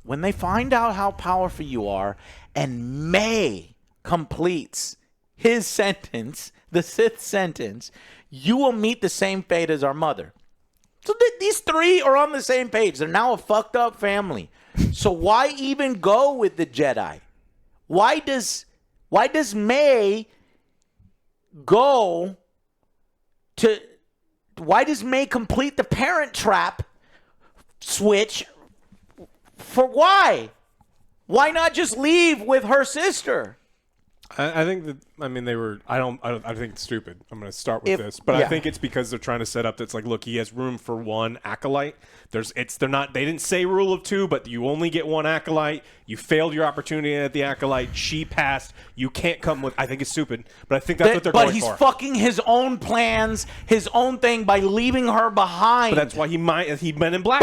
when they find out how powerful you are, and May completes his sentence, the Sith sentence, you will meet the same fate as our mother. So these 3 are on the same page. They're now a fucked up family. So why even go with the Jedi? Why does May go to? Why does May complete the Parent Trap switch? For why? Why not just leave with her sister? I think that they were. I think it's stupid. I'm going to start with this, but yeah. I think it's because they're trying to set up that's like, look, he has room for 1 acolyte. They didn't say rule of 2, but you only get 1 acolyte. You failed your opportunity at the acolyte. She passed. You can't come with. I think it's stupid, but I think that's what they're going for. But he's fucking his own plans, his own thing by leaving her behind. But that's why he Men in Black.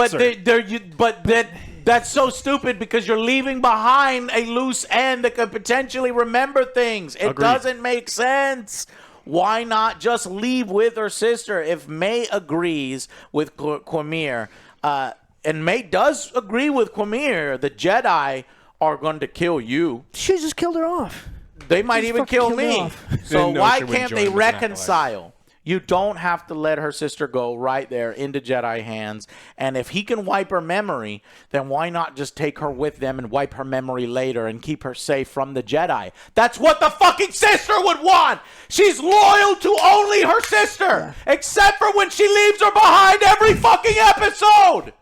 That's so stupid because you're leaving behind a loose end that could potentially remember things. It Agreed. doesn't make sense. Why not just leave with her sister? If May agrees with Qimir, and May does agree with Qimir, the Jedi are going to kill you. She just killed her off. They might Just even fucking kill killed her me. off. So Didn't know why she wouldn't can't join they as an acolyte. reconcile? You don't have to let her sister go right there into Jedi hands. And if he can wipe her memory, then why not just take her with them and wipe her memory later and keep her safe from the Jedi? That's what the fucking sister would want. She's loyal to only her sister, except for when she leaves her behind every fucking episode.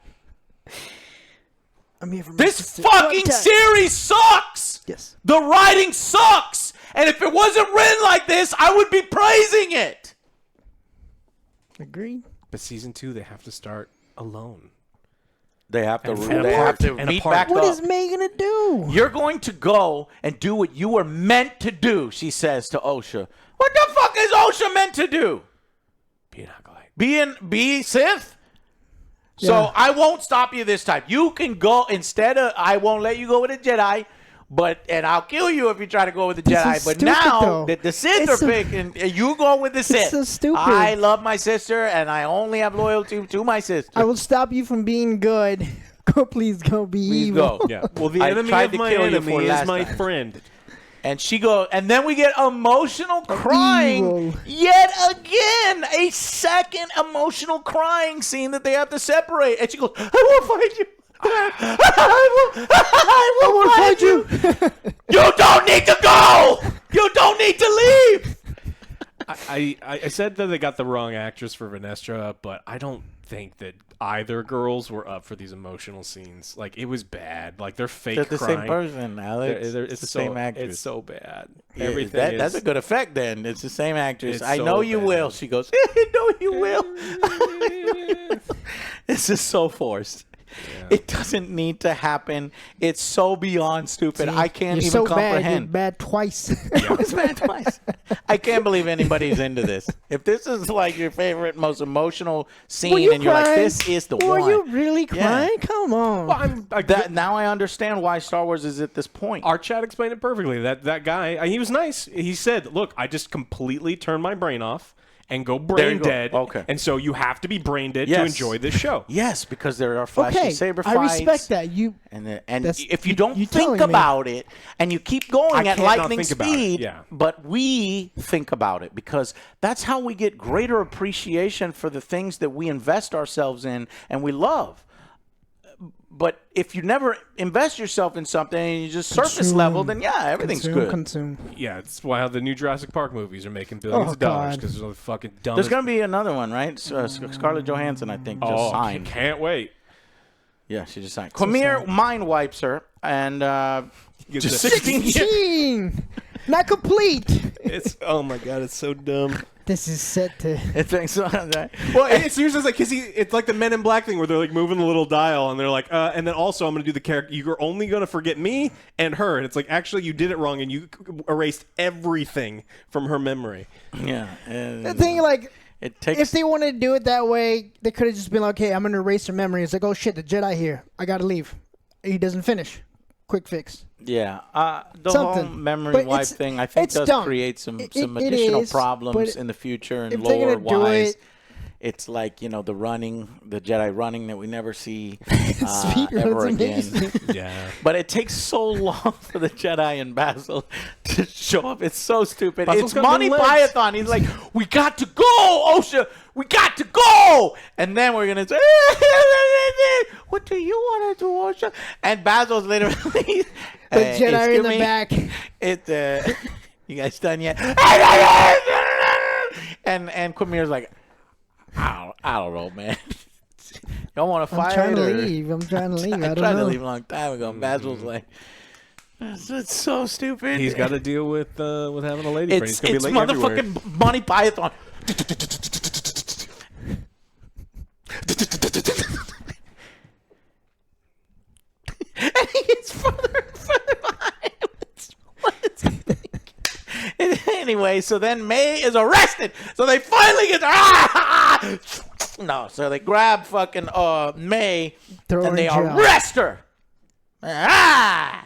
I'm here for my This sister. fucking series sucks. Yes. The writing sucks. And if it wasn't written like this, I would be praising it. Agreed. But season 2, they have to start alone. They have to. And They have to and meet apart. back What up. is May gonna do? You're going to go and do what you were meant to do, she says to Osha. What the fuck is Osha meant to do? Be an acolyte. Be Sith? So Yeah. I won't stop you this time. You can go instead of. I won't let you go with a Jedi. And I'll kill you if you try to go with the This Jedi. is But stupid, now though. that the Sith It's are so- picking, you go with the Sith. so stupid. I love my sister, and I only have loyalty to my sister. I will stop you from being good. Go, please go be Please evil. go. Yeah. Well, the I enemy tried of to my kill you enemy for is last my time. friend. And she goes, and then we get emotional crying Evil. yet again. A second emotional crying scene that they have to separate. And she goes, I won't find you. I will find you. You don't need to go. You don't need to leave. I said that they got the wrong actress for Vestra, but I don't think that either girls were up for these emotional scenes. Like, it was bad. Like, they're fake They're the crying. same person, Alex. They're- It's the same actress. It's so bad. Yeah, Everything that's is. a good effect then. It's the same actress. It's I so know you bad. will. She goes, I know you will. This is so forced. It doesn't need to happen. It's so beyond stupid. I can't You're even so comprehend. bad. You're bad twice. It's bad twice. I can't believe anybody's into this. If this is like your favorite, most emotional scene, Were you and you're like, crying? this is the Were one. you really Yeah. crying? Come on. Now I understand why Star Wars is at this point. Our chat explained it perfectly. That guy, he was nice. He said, "Look, I just completely turned my brain off and go There you brain go. dead. Okay. And so you have to be brain dead to Yes. enjoy this show." Yes, because there are flashy Okay, saber I fights. respect that. You And That's- if you you- don't you think telling me. about it and you keep going I at can't not lightning think about it, speed, yeah. but we think about it because that's how we get greater appreciation for the things that we invest ourselves in and we love. But if you never invest yourself in something and you just surface Consume. level, then yeah, everything's good. Consume. Yeah, it's why the new Jurassic Park movies are making billions Oh, of dollars God. because they're the fucking dumb. There's going to be another one, right? Scarlett Johansson, I think, just signed. Can't wait. Yeah, she just signed. Qimir mind wipes her, and just 16 years. 16! Not complete. It's oh my god, it's so dumb. This is set to. It thinks right? Well, it's seriously like because it's like the Men in Black thing where they're like moving the little dial and they're like, and then also I'm gonna do the character. You're only gonna forget me and her, and it's like actually you did it wrong and you erased everything from her memory. Yeah. And The thing, like, it takes. if they wanted to do it that way, they could have just been like, okay, I'm going to erase her memory. It's like, oh shit, the Jedi here. I got to leave. He doesn't finish. Quick fix. Yeah, the Something. whole memory But wipe it's- thing, I think, it's does dumb. create some It additional is, problems but in the future if and they're gonna do lore-wise. it- It's like, the Jedi running that we never see Speaker, ever that's again. amazing. Yeah. But it takes so long for the Jedi and Basil to show up. It's so stupid. Basil's It's got Monty no legs. Python. He's like, we got to go, Osha. We got to go. And then we're going to say, what do you want to do, Osha? And Basil's literally... The Jedi are in excuse the me? back. You guys done yet? And Qimir's like, I don't know, man. Y'all want to I'm fight? trying to or- leave. I'm trying to leave. I I don't tried to know. leave a long time ago. And Basil's like, it's so stupid. He's got to deal with having a lady friend. He's It's gonna be late everywhere. motherfucking Monty Python. And he gets further and further behind. What is happening? Anyway, so then May is arrested. So they finally get no. So they grab fucking May Throw her and they in jail. arrest her. I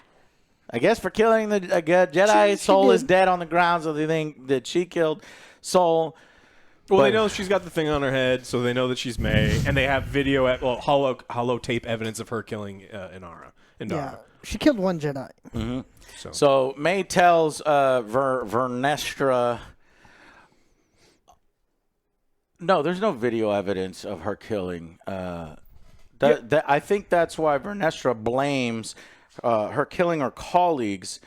guess for killing the Jedi. She Soul is did. dead on the ground, so they think that she killed Soul. Well, they But- know she's got the thing on her head, so they know that she's May, and they have video, hollow tape evidence of her killing Indara. Yeah. She killed one Jedi. So May tells Vernestra, No, there's no video evidence of her killing. I think that's why Vernestra blames her killing her colleagues.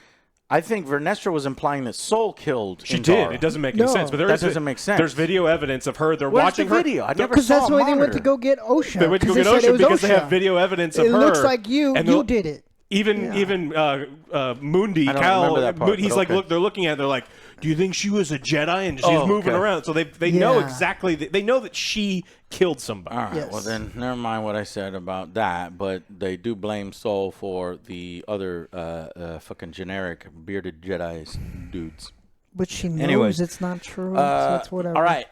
I think Vernestra was implying that Soul killed She Indara. did. It doesn't make any sense. But that doesn't make sense. There's video evidence of her. They're Where's watching the her. video? I never Because saw that's a why monitor. they went to go get Osha. They went to go 'Cause get they said Osha it was because they have Osha. video evidence of It her. looks like you did it. Even Mundi, I don't Cal, remember that part, he's but like, okay. look, they're looking at it, they're like, do you think she was a Jedi? And she's Oh, moving okay. around. So they know Yeah. exactly, they know that she killed somebody. All right, Yes. well then, never mind what I said about that, but they do blame Soul for the other fucking generic bearded Jedi's dudes. But she knows Anyways, it's not true. So it's whatever. All right,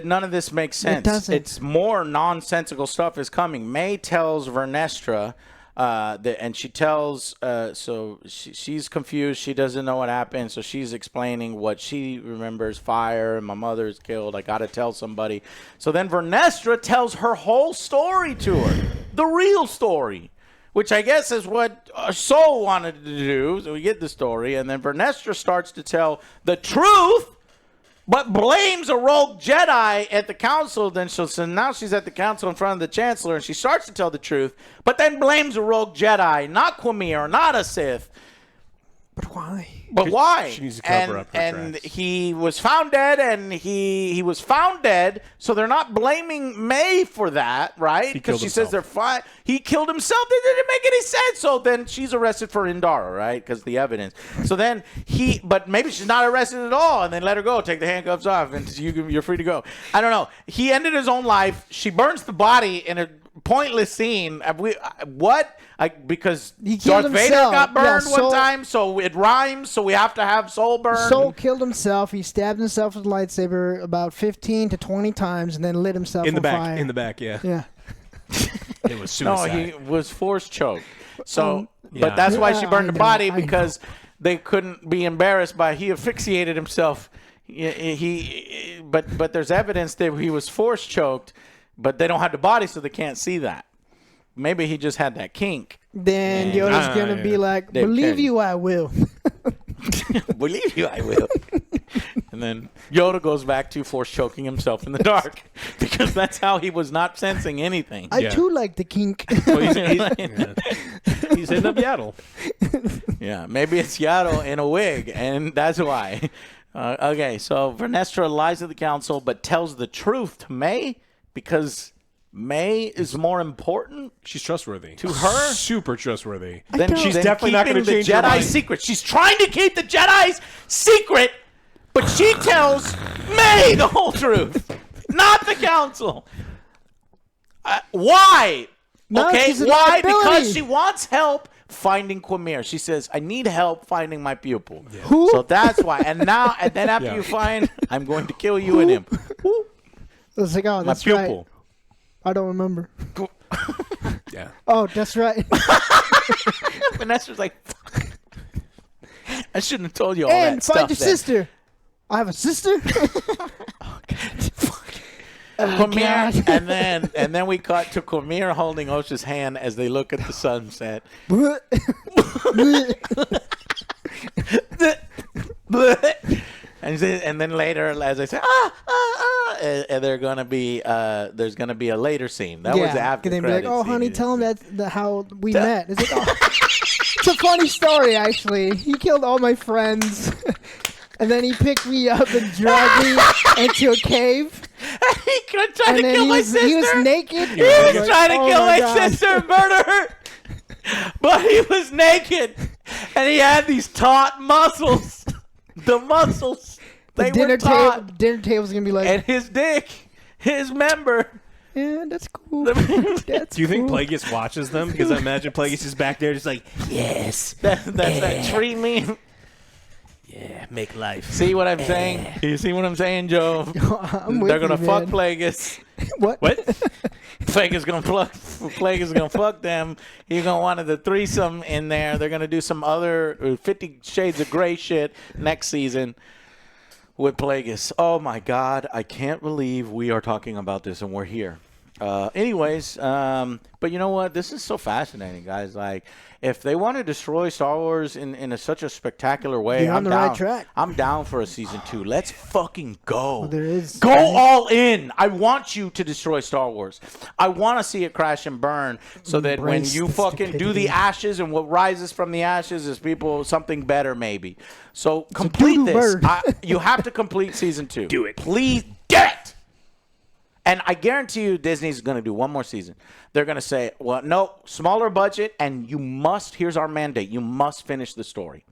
none of this makes sense. doesn't. It's more nonsensical stuff is coming. May tells Vernestra, and she tells, so she's confused. She doesn't know what happened, so she's explaining what she remembers. Fire, and my mother's killed. I got to tell somebody. So then Vernestra tells her whole story to her, the real story, which I guess is what Soul wanted to do. So we get the story, and then Vernestra starts to tell the truth, but blames a rogue Jedi at the council. Then so now she's at the council in front of the Chancellor, and she starts to tell the truth, but then blames a rogue Jedi, not Qimir, not a Sith. But why? But why? She needs to cover up her and tracks. he was found dead, and he was found dead. So they're not blaming May for that, right? Because she says they're fine. He killed himself. That didn't make any sense. So then she's arrested for Indara, right? Because the evidence. So then but maybe she's not arrested at all, and then let her go. Take the handcuffs off, and you're free to go. I don't know. He ended his own life. She burns the body in a pointless scene. Because He killed Darth Vader himself. got burned Yeah, one time, so it rhymes. So we have to have Soul burn. Soul killed himself. He stabbed himself with a lightsaber about 15 to 20 times and then lit himself In the on back, fire. in the back, yeah. Yeah. It was No, suicide. he was force choked. So, Yeah. but that's why she Yeah, burned I the know, body I because they couldn't be embarrassed by he asphyxiated himself. But there's evidence that he was force choked, but they don't have the body, so they can't see that. Maybe he just had that kink. Then Yoda's going to be like, Dave believe Carey. you, I will. Believe you, I will. And then Yoda goes back to force choking himself in the dark because that's how he was not sensing anything. I too like the kink. Well, he's hitting up Yaddle. Yeah, maybe it's Yaddle in a wig, and that's why. Okay, so Vernestra lies to the council but tells the truth to May because May is more important She's trustworthy. to her. Super trustworthy. Then She's than definitely not keeping going to change the her Jedi mind. secret. She's trying to keep the Jedi's secret, but she tells May the whole truth, not the council. Why? No, Okay, she's a why? liability. Because she wants help finding Qimir. She says, "I need help finding my pupil." Who? So that's why. And then after Yeah. you find, I'm going to kill you and him. Who? It's like, oh, My that's pupil. right. I don't remember. Yeah. Oh, that's right. Vanessa's like, "Fuck. I shouldn't have told you all that And stuff. find your then." sister. I have a sister? Qimir, and then we cut to Qimir holding Osha's hand as they look at the sunset. And then later, as I say, and they're gonna be there's gonna be a later scene. That was after They'd be credits. like, oh, honey, tell him that's how we met. It's like, oh. It's a funny story, actually. He killed all my friends. And then he picked me up and dragged me into a cave. He could try And to then kill my sister. he was naked. He was Like, trying to oh kill my God. sister and murder her. But he was naked. And he had these taut muscles. The muscles. They The were taut. dinner table's going to be like, And his dick. His member. yeah, that's cool. That's Do you think cool. Plagueis watches them? Because I imagine Plagueis is back there just like, yes, That's that tree meme. yeah, make life. See what I'm saying? You see what I'm saying, Joe? I'm with They're gonna you, fuck man. Plagueis. What? What? Plagueis gonna fuck them. He's gonna want the threesome in there. They're gonna do some other 50 Shades of Grey shit next season with Plagueis. Oh my God, I can't believe we are talking about this and we're here. Anyways, but you know what? This is so fascinating, guys. Like, if they want to destroy Star Wars in such a spectacular way, You're on I'm the down. right track. I'm down for a season 2. Let's fucking go. Well, there is. Go all in. I want you to destroy Star Wars. I want to see it crash and burn so that when Embrace you the fucking do stupidity. the ashes and what rises from the ashes is something better, maybe. So complete doo-doo this. bird. You have to complete season 2. Do it. Please get it. And I guarantee you Disney's going to do one more season. They're going to say, well, no, smaller budget, and here's our mandate. You must finish the story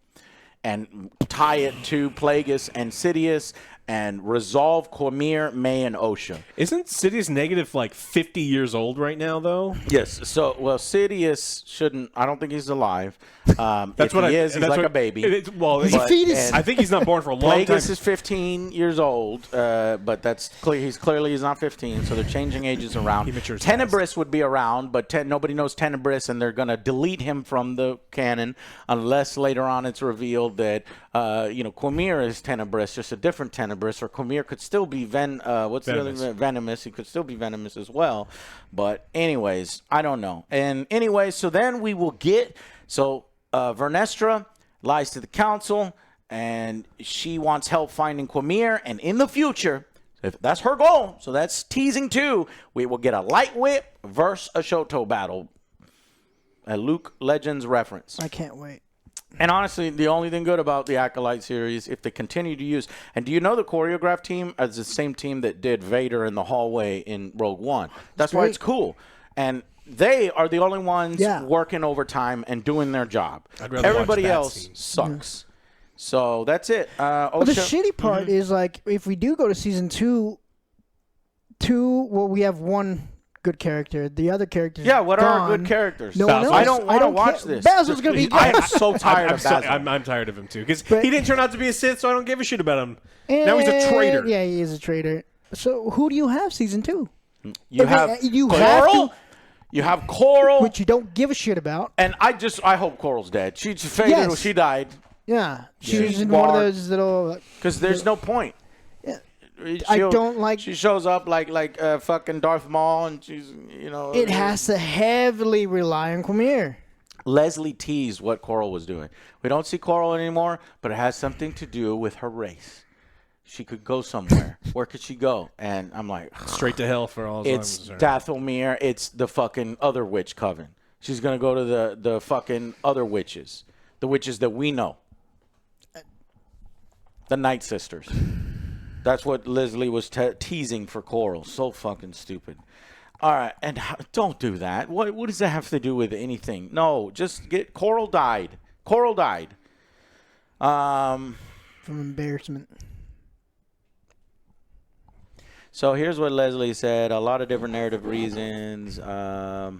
and tie it to Plagueis and Sidious and resolve Qimir, May, and Osha. Isn't Sidious negative like 50 years old right now, though? Yes. So, Sidious shouldn't. I don't think he's alive. That's if what he I. is. He's that's like what, a baby. He's a But- fetus. and I think he's not born for a long time. Plagueis is 15 years old, but that's clear. He's not 15, so they're changing ages around. He matures Tenebris would be around, but nobody knows Tenebris, and they're going to delete him from the canon unless later on it's revealed that Qimir is Tenebris, just a different Tenebris, or Qimir could still be Venomous. He could still be venomous as well. But anyways, I don't know. And anyways, so then we will get Vernestra lies to the council, and she wants help finding Qimir. And in the future, if that's her goal, so that's teasing 2, we will get a light whip versus a Shoto battle. A Luke Legends reference. I can't wait. And honestly, the only thing good about the Acolyte series, if they continue to use, and do you know the choreograph team is the same team that did Vader in the hallway in Rogue One? That's why great. it's cool. And they are the only ones Yeah. working overtime and doing their job. I'd rather Everybody watch that else scene. sucks. So that's it. But the Osha- shitty part is, like, if we do go to season 2, well, we have one good character. The other characters Yeah, what are our gone. good characters? No one else. I don't want to watch care. this. Basil's gonna be I am good. so tired of Basil. I'm tired of him too because But- he didn't turn out to be a Sith, so I don't give a shit about him. Now he's a traitor. Yeah, he is a traitor. So who do you have season 2? You Okay, have you have Coral. to- You have Coral. Which you don't give a shit about. And I hope Coral's dead. She faded. Yes. She died. Yeah, she Yeah. was in one of Bar- those little. Because there's no point. Yeah. I don't like- She shows up like fucking Darth Maul, and she's It has to heavily rely on Qimir. Leslie teased what Coral was doing. We don't see Coral anymore, but it has something to do with her race. She could go somewhere. Where could she go? And I'm like, Straight to hell for all. As it's Dathomir. It's the fucking other witch coven. She's gonna go to the fucking other witches, the witches that we know, the Night Sisters. That's what Leslie was teasing for Coral. So fucking stupid. All right, and don't do that. What does that have to do with anything? No, just get Coral died. Coral died. From embarrassment. So here's what Leslie said. A lot of different narrative reasons. My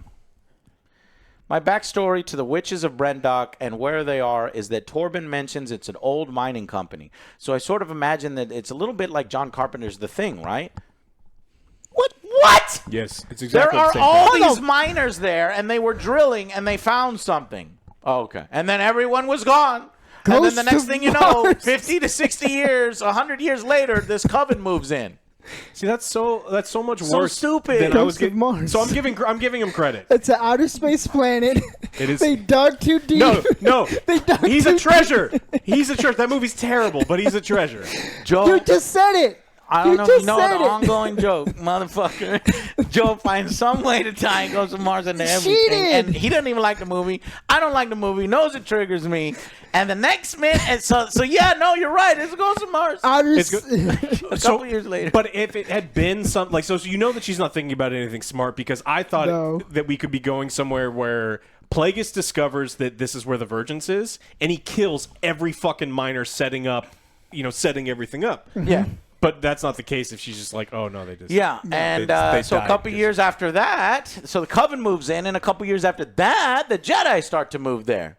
backstory to the Witches of Brendock and where they are is that Torben mentions it's an old mining company. So I sort of imagine that it's a little bit like John Carpenter's The Thing, right? What? Yes, it's There exactly the are same all thing. these miners there, and they were drilling, and they found something. Oh, okay. And then everyone was gone. And then Ghost the next of thing you know, Mars. 50 to 60 years, 100 years later, this coven moves in. See, that's so much So worse. stupid. Than I was Ghost of getting. Mars. So I'm giving him credit. It's an outer space planet. It is- They dug too deep. No, They dug he's too a deep. treasure. He's a treasure. That movie's terrible, but he's a treasure. Joe, You just said it. I don't you know if you just know said the it. ongoing joke, motherfucker. Joe finds some way to tie and goes to Mars into everything. Cheated. And he doesn't even like the movie. I don't like the movie. Knows it triggers me. And the next minute, and so yeah, no, you're right. It goes to Mars. Outer It's A couple years later. But if it had been something like so you know that she's not thinking about anything smart because I thought No. that we could be going somewhere where Plagueis discovers that this is where the Virgins is, and he kills every fucking miner setting everything up. yeah. But that's not the case if she's just like, oh no, they just Yeah, and they so a died couple 'cause- years after that, so the Coven moves in, and a couple years after that, the Jedi start to move there.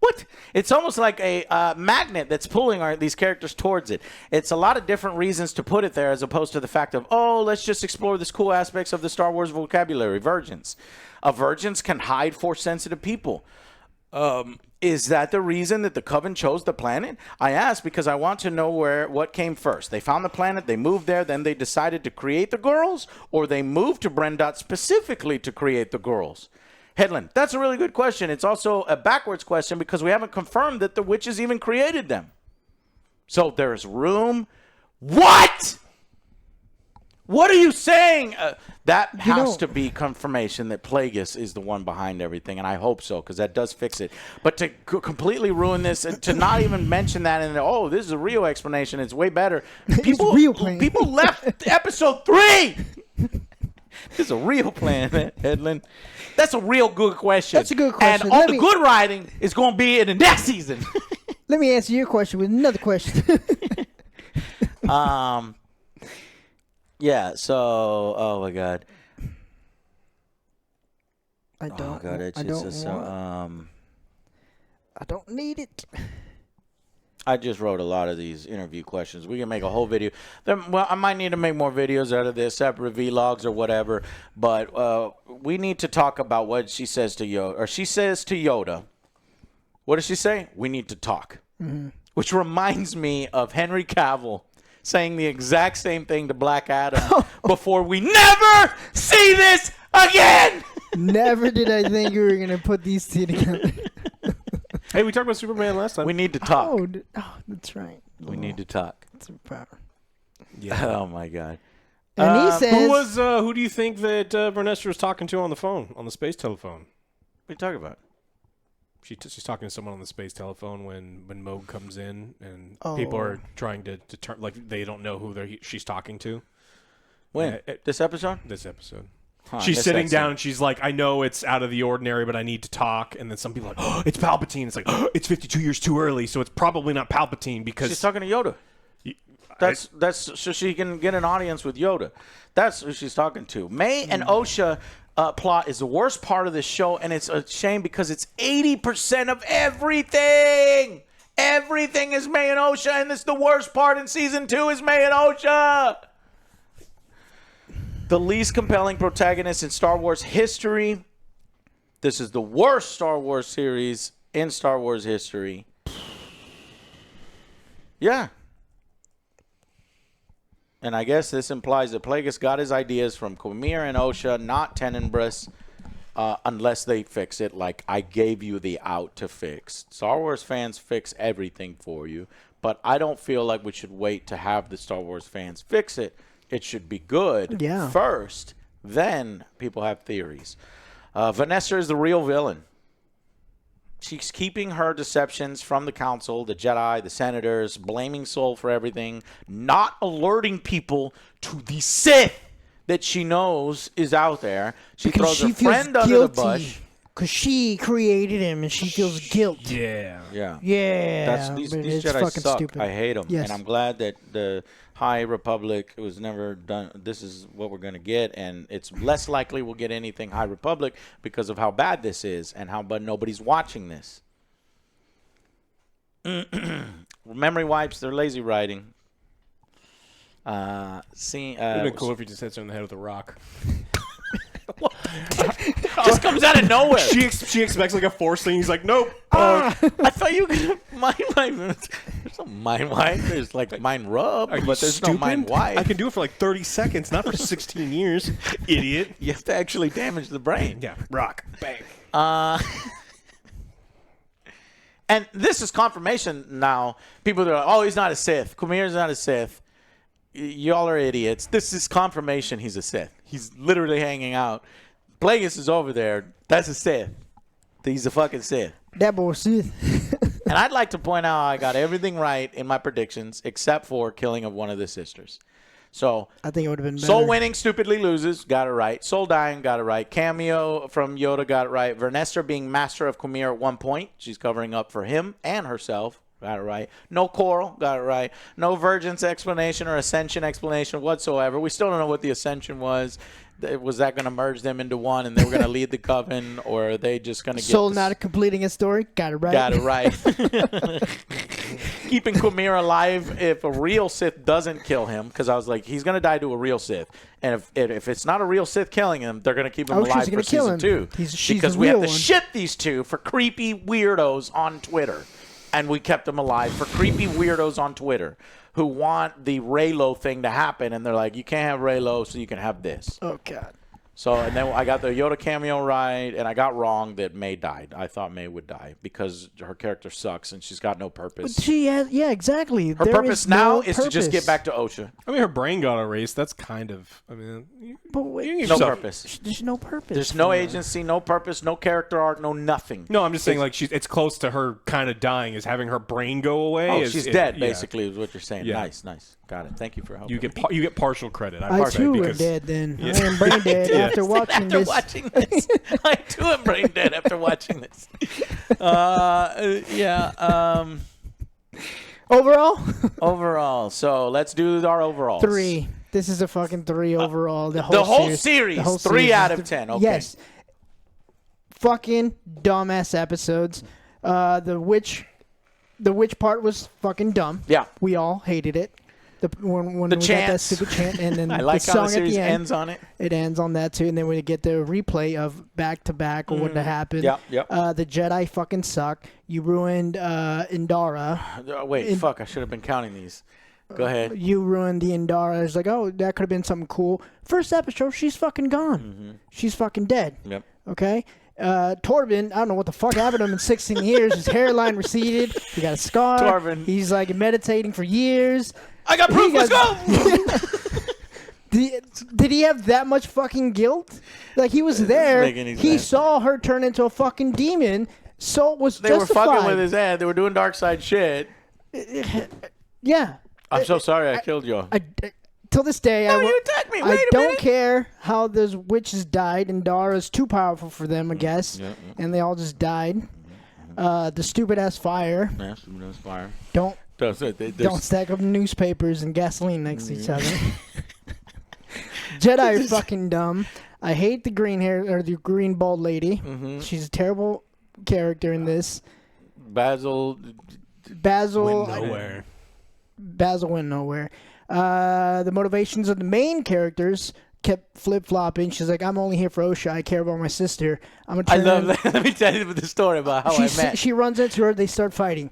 What? It's almost like a magnet that's pulling these characters towards it. It's a lot of different reasons to put it there as opposed to the fact of, oh, let's just explore this cool aspects of the Star Wars vocabulary, virgins. Virgins can hide Force-sensitive people. Is that the reason that the Coven chose the planet? I asked because I want to know what came first. They found the planet, they moved there, then they decided to create the girls, or they moved to Brendot specifically to create the girls? Headland, that's a really good question. It's also a backwards question because we haven't confirmed that the witches even created them. So there's room. What? What are you saying? That has to be confirmation that Plagueis is the one behind everything, and I hope so, because that does fix it. But to completely ruin this, and to not even mention that, and this is a real explanation, it's way better. People left episode 3. This is a real plan, Headland. That's a real good question. That's a good question. And all the good writing is going to be in the next season. Let me answer your question with another question. Yeah, so, oh my God. I don't. Oh God, I don't need it. I just wrote a lot of these interview questions. We can make a whole video. Well, I might need to make more videos out of this, separate vlogs or whatever. But we need to talk about what she says to Yoda. Or she says to Yoda, what does she say? We need to talk. Mm-hmm. Which reminds me of Henry Cavill saying the exact same thing to Black Adam before we never see this again. Never did I think we were going to put these two together. Hey, we talked about Superman last time. We need to talk. Oh, that's right. We need to talk. Superpower. Yeah. Oh, my God. And he says... Who do you think that Vernestra was talking to on the phone, on the space telephone? What are you talking about? She's talking to someone on the space telephone when Moog comes in, and people are trying to determine, like, they don't know who she's talking to. When? This episode? This episode. Huh, she's sitting down, and she's like, I know it's out of the ordinary, but I need to talk. And then some people are like, oh, it's Palpatine. It's like, oh, it's 52 years too early, so it's probably not Palpatine because... She's talking to Yoda. That's so she can get an audience with Yoda. That's who she's talking to. May and Osha plot is the worst part of this show, and it's a shame because it's 80% of everything. Everything is May and Osha, and it's the worst part in season 2 is May and Osha. The least compelling protagonist in Star Wars history. This is the worst Star Wars series in Star Wars history. Yeah. And I guess this implies that Plagueis got his ideas from Qimir and Osha, not Tenenbrus, unless they fix it like I gave you the out to fix. Star Wars fans fix everything for you, but I don't feel like we should wait to have the Star Wars fans fix it. It should be good first, then people have theories. Vanessa is the real villain. She's keeping her deceptions from the council, the Jedi, the senators, blaming Sol for everything, not alerting people to the Sith that she knows is out there. She throws her friend under the bush. Because she created him and she feels guilt. Yeah. These Jedi suck. Stupid. I hate them. Yes. And I'm glad that the High Republic was never done. This is what we're going to get. And it's less likely we'll get anything High Republic because of how bad this is and but nobody's watching this. Memory wipes. They're lazy writing. It would have been cool if you just hit her in the head with a rock. Just comes out of nowhere. She expects like a force thing. He's like, nope. I thought you could mind wipe. There's no mind wipe. There's like mind rub, but there's no mind wipe. I can do it for like 30 seconds, not for 16 years. Idiot. You have to actually damage the brain. Yeah. Rock. Bang. And this is confirmation now. People are like, oh, he's not a Sith. Qimir's not a Sith. Y'all are idiots. This is confirmation he's a Sith. He's literally hanging out. Plagueis is over there. That's a Sith. He's a fucking Sith. That boy Sith. And I'd like to point out I got everything right in my predictions except for killing of one of the sisters. So I think it would have been better. Sol winning stupidly loses, got it right. Sol dying, got it right. Cameo from Yoda, got it right. Vernestra being master of Qimir at one point. She's covering up for him and herself. Got it right. No Coral. Got it right. No Virgin's explanation or Ascension explanation whatsoever. We still don't know what the Ascension was. Was that going to merge them into one and they were going to lead the Coven, or are they just going to get... Sol not completing his story? Got it right. Got it right. keeping Qimir alive if a real Sith doesn't kill him, because I was like, he's gonna die to a real Sith, and if it's not a real Sith killing him, they're gonna keep him alive for season 2, because we have to ship these two for creepy weirdos on Twitter, and we kept them alive for creepy weirdos on Twitter who want the Reylo thing to happen, and they're like, you can't have Reylo, so you can have this. Oh God. So, and then I got the Yoda cameo right, and I got wrong that May died. I thought May would die because her character sucks and she's got no purpose. But she has, yeah, exactly. Her purpose now is to just get back to Osha. I mean, her brain got erased. That's kind of, I mean, But wait, No purpose. There's no purpose. There's no agency, no purpose, no character arc, no nothing. No, I'm just saying, like, it's close to her kind of dying, is having her brain go away. Oh, she's dead, basically, is what you're saying. Yeah. Nice. Got it. Thank you for helping. You get partial credit. I too am dead then. I am brain dead after watching this. I too am brain dead after watching this. Overall. So let's do our overalls. 3. This is a fucking 3 overall. The whole series. 3 out of 10. Okay. Yes. Fucking dumbass episodes. The witch part was fucking dumb. Yeah. We all hated it. When we got that stupid chant, and then I like the how song the series at the end, ends on it. It ends on that too, and then we get the replay of back to back or what happened. Yep. The Jedi fucking suck. You ruined Indara. Fuck! I should have been counting these. Go ahead. You ruined the Indara. It's like, oh, that could have been something cool. First episode, she's fucking gone. Mm-hmm. She's fucking dead. Yep. Okay. Torben, I don't know what the fuck happened to him in 16 years. His hairline receded. He got a scar. Torben. He's like meditating for years. I got proof. Let's go. Did he have that much fucking guilt? Like, he was there. He saw her turn into a fucking demon. So it was They were fucking with his head. They were doing dark side shit. Yeah. I'm so sorry I killed you. Till this day, you attacked me. I don't care how those witches died, and Dara's too powerful for them, I guess. And they all just died. The stupid ass fire. Yeah, stupid ass fire. Don't stack up newspapers and gasoline next to each other. Jedi are fucking dumb. I hate the green hair or the green bald lady. She's a terrible character in this. Basil went nowhere. Basil went nowhere. The motivations of the main characters kept flip-flopping. She's like, I'm only here for Osha. I care about my sister. I love that. Let me tell you the story about how I met. She runs into her. They start fighting.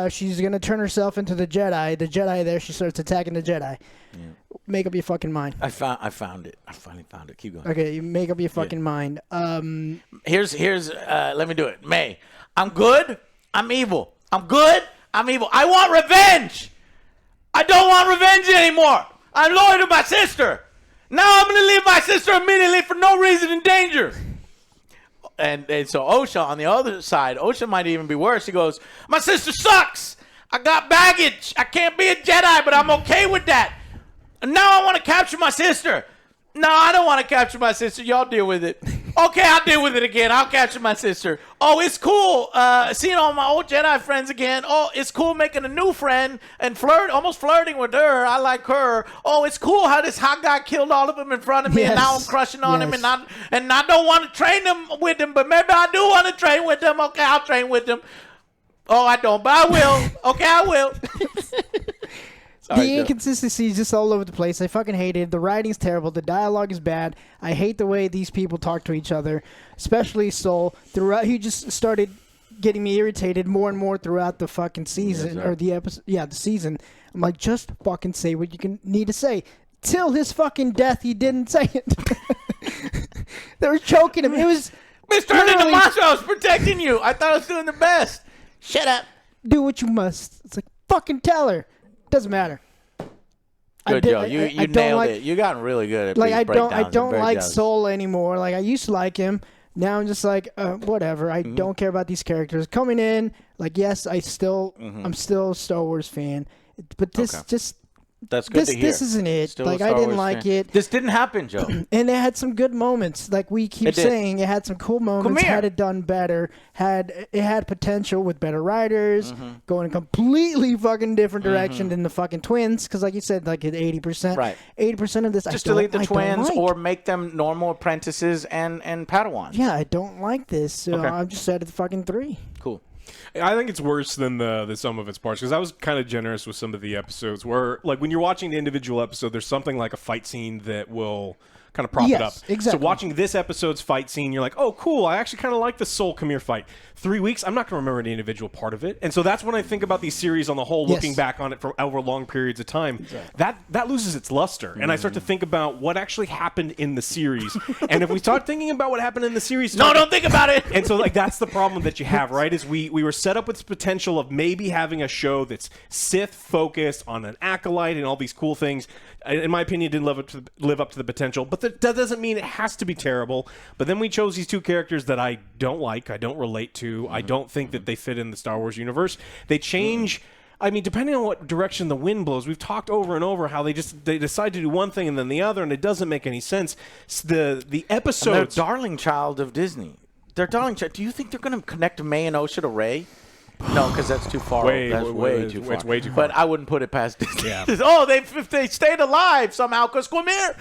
She's going to turn herself into the Jedi. The Jedi there, she starts attacking the Jedi. Yeah. Make up your fucking mind. I found it. I finally found it. Keep going. Okay, you make up your fucking mind. Here's let me do it. May. I'm good. I'm evil. I'm good. I'm evil. I want revenge. I don't want revenge anymore. I'm loyal to my sister. Now I'm going to leave my sister immediately for no reason in danger. And so Osha on the other side, Osha might even be worse. He goes, my sister sucks. I got baggage. I can't be a Jedi, but I'm okay with that. And now I want to capture my sister. No, I don't want to capture my sister. Y'all deal with it. Okay, I'll deal with it again. I'll capture my sister. Oh, it's cool seeing all my old Jedi friends again. Oh, it's cool making a new friend and almost flirting with her. I like her. Oh, it's cool how this hot guy killed all of them in front of me, and now I'm crushing on him, and I don't want to train them with him, but maybe I do want to train with them. Okay, I'll train with them. Oh, I don't, but I will. Okay, I will. The inconsistency is just all over the place. I fucking hate it. The writing's terrible. The dialogue is bad. I hate the way these people talk to each other, especially Soul. Throughout, he just started getting me irritated more and more throughout the fucking season or the episode. Yeah, the season. I'm like, just fucking say what you need to say. Till his fucking death, he didn't say it. They were choking him. It was Mr. Hernando Macho, I was protecting you. I thought I was doing the best. Shut up. Do what you must. It's like, fucking tell her. Doesn't matter. Good, Joe. You nailed it. You got really good at I don't like Soul anymore. Like, I used to like him. Now I'm just like, whatever. I don't care about these characters coming in. Like, yes, I'm still a Star Wars fan, but this That's good to hear. This isn't it. Still like, I didn't like it. This didn't happen, Joe. And it had some good moments. Like we keep saying, it had some cool moments. Qimir. Had it done better. It had potential with better writers, going a completely fucking different direction than the fucking twins. Because like you said, like at 80%. Right. 80% of this, just delete the twins or make them normal apprentices and Padawans. Yeah, I don't like this. So I'm just at the fucking 3. Cool. I think it's worse than the sum of its parts, because I was kind of generous with some of the episodes where, like, when you're watching the individual episode, there's something like a fight scene that will kind of prop it up. Exactly. So watching this episode's fight scene, you're like, oh, cool, I actually kind of like the Soul Qimir fight. 3 weeks, I'm not going to remember any individual part of it. And so that's when I think about these series on the whole, looking back on it for over long periods of time. Exactly. That loses its luster. And I start to think about what actually happened in the series. And if we start thinking about what happened in the series... No, don't think about it! And so, like, that's the problem that you have, right? Is we were set up with the potential of maybe having a show that's Sith-focused on an Acolyte and all these cool things. In my opinion, it didn't live up to the potential. But that doesn't mean it has to be terrible. But then we chose these two characters that I don't like, I don't relate to, I don't think that they fit in the Star Wars universe. They change... I mean, depending on what direction the wind blows, we've talked over and over how they decide to do one thing and then the other, and it doesn't make any sense. The episodes... They're darling child of Disney. They're darling child. Do you think they're going to connect May and Osha to Rey? No, because that's too far. That's way too far. It's way too far. But I wouldn't put it past Disney. Yeah. If they stayed alive somehow, because Qimir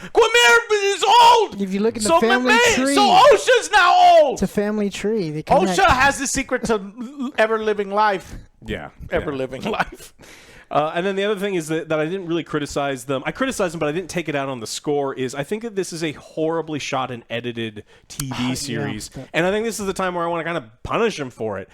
is old. If you look at the family tree, so Osha's now old. It's a family tree. They Osha has the secret to ever-living life. Yeah. Ever-living life. And then the other thing is that I didn't really criticize them. I criticized them, but I didn't take it out on the score. Is I think that this is a horribly shot and edited TV series. Yeah. And I think this is the time where I want to kind of punish them for it.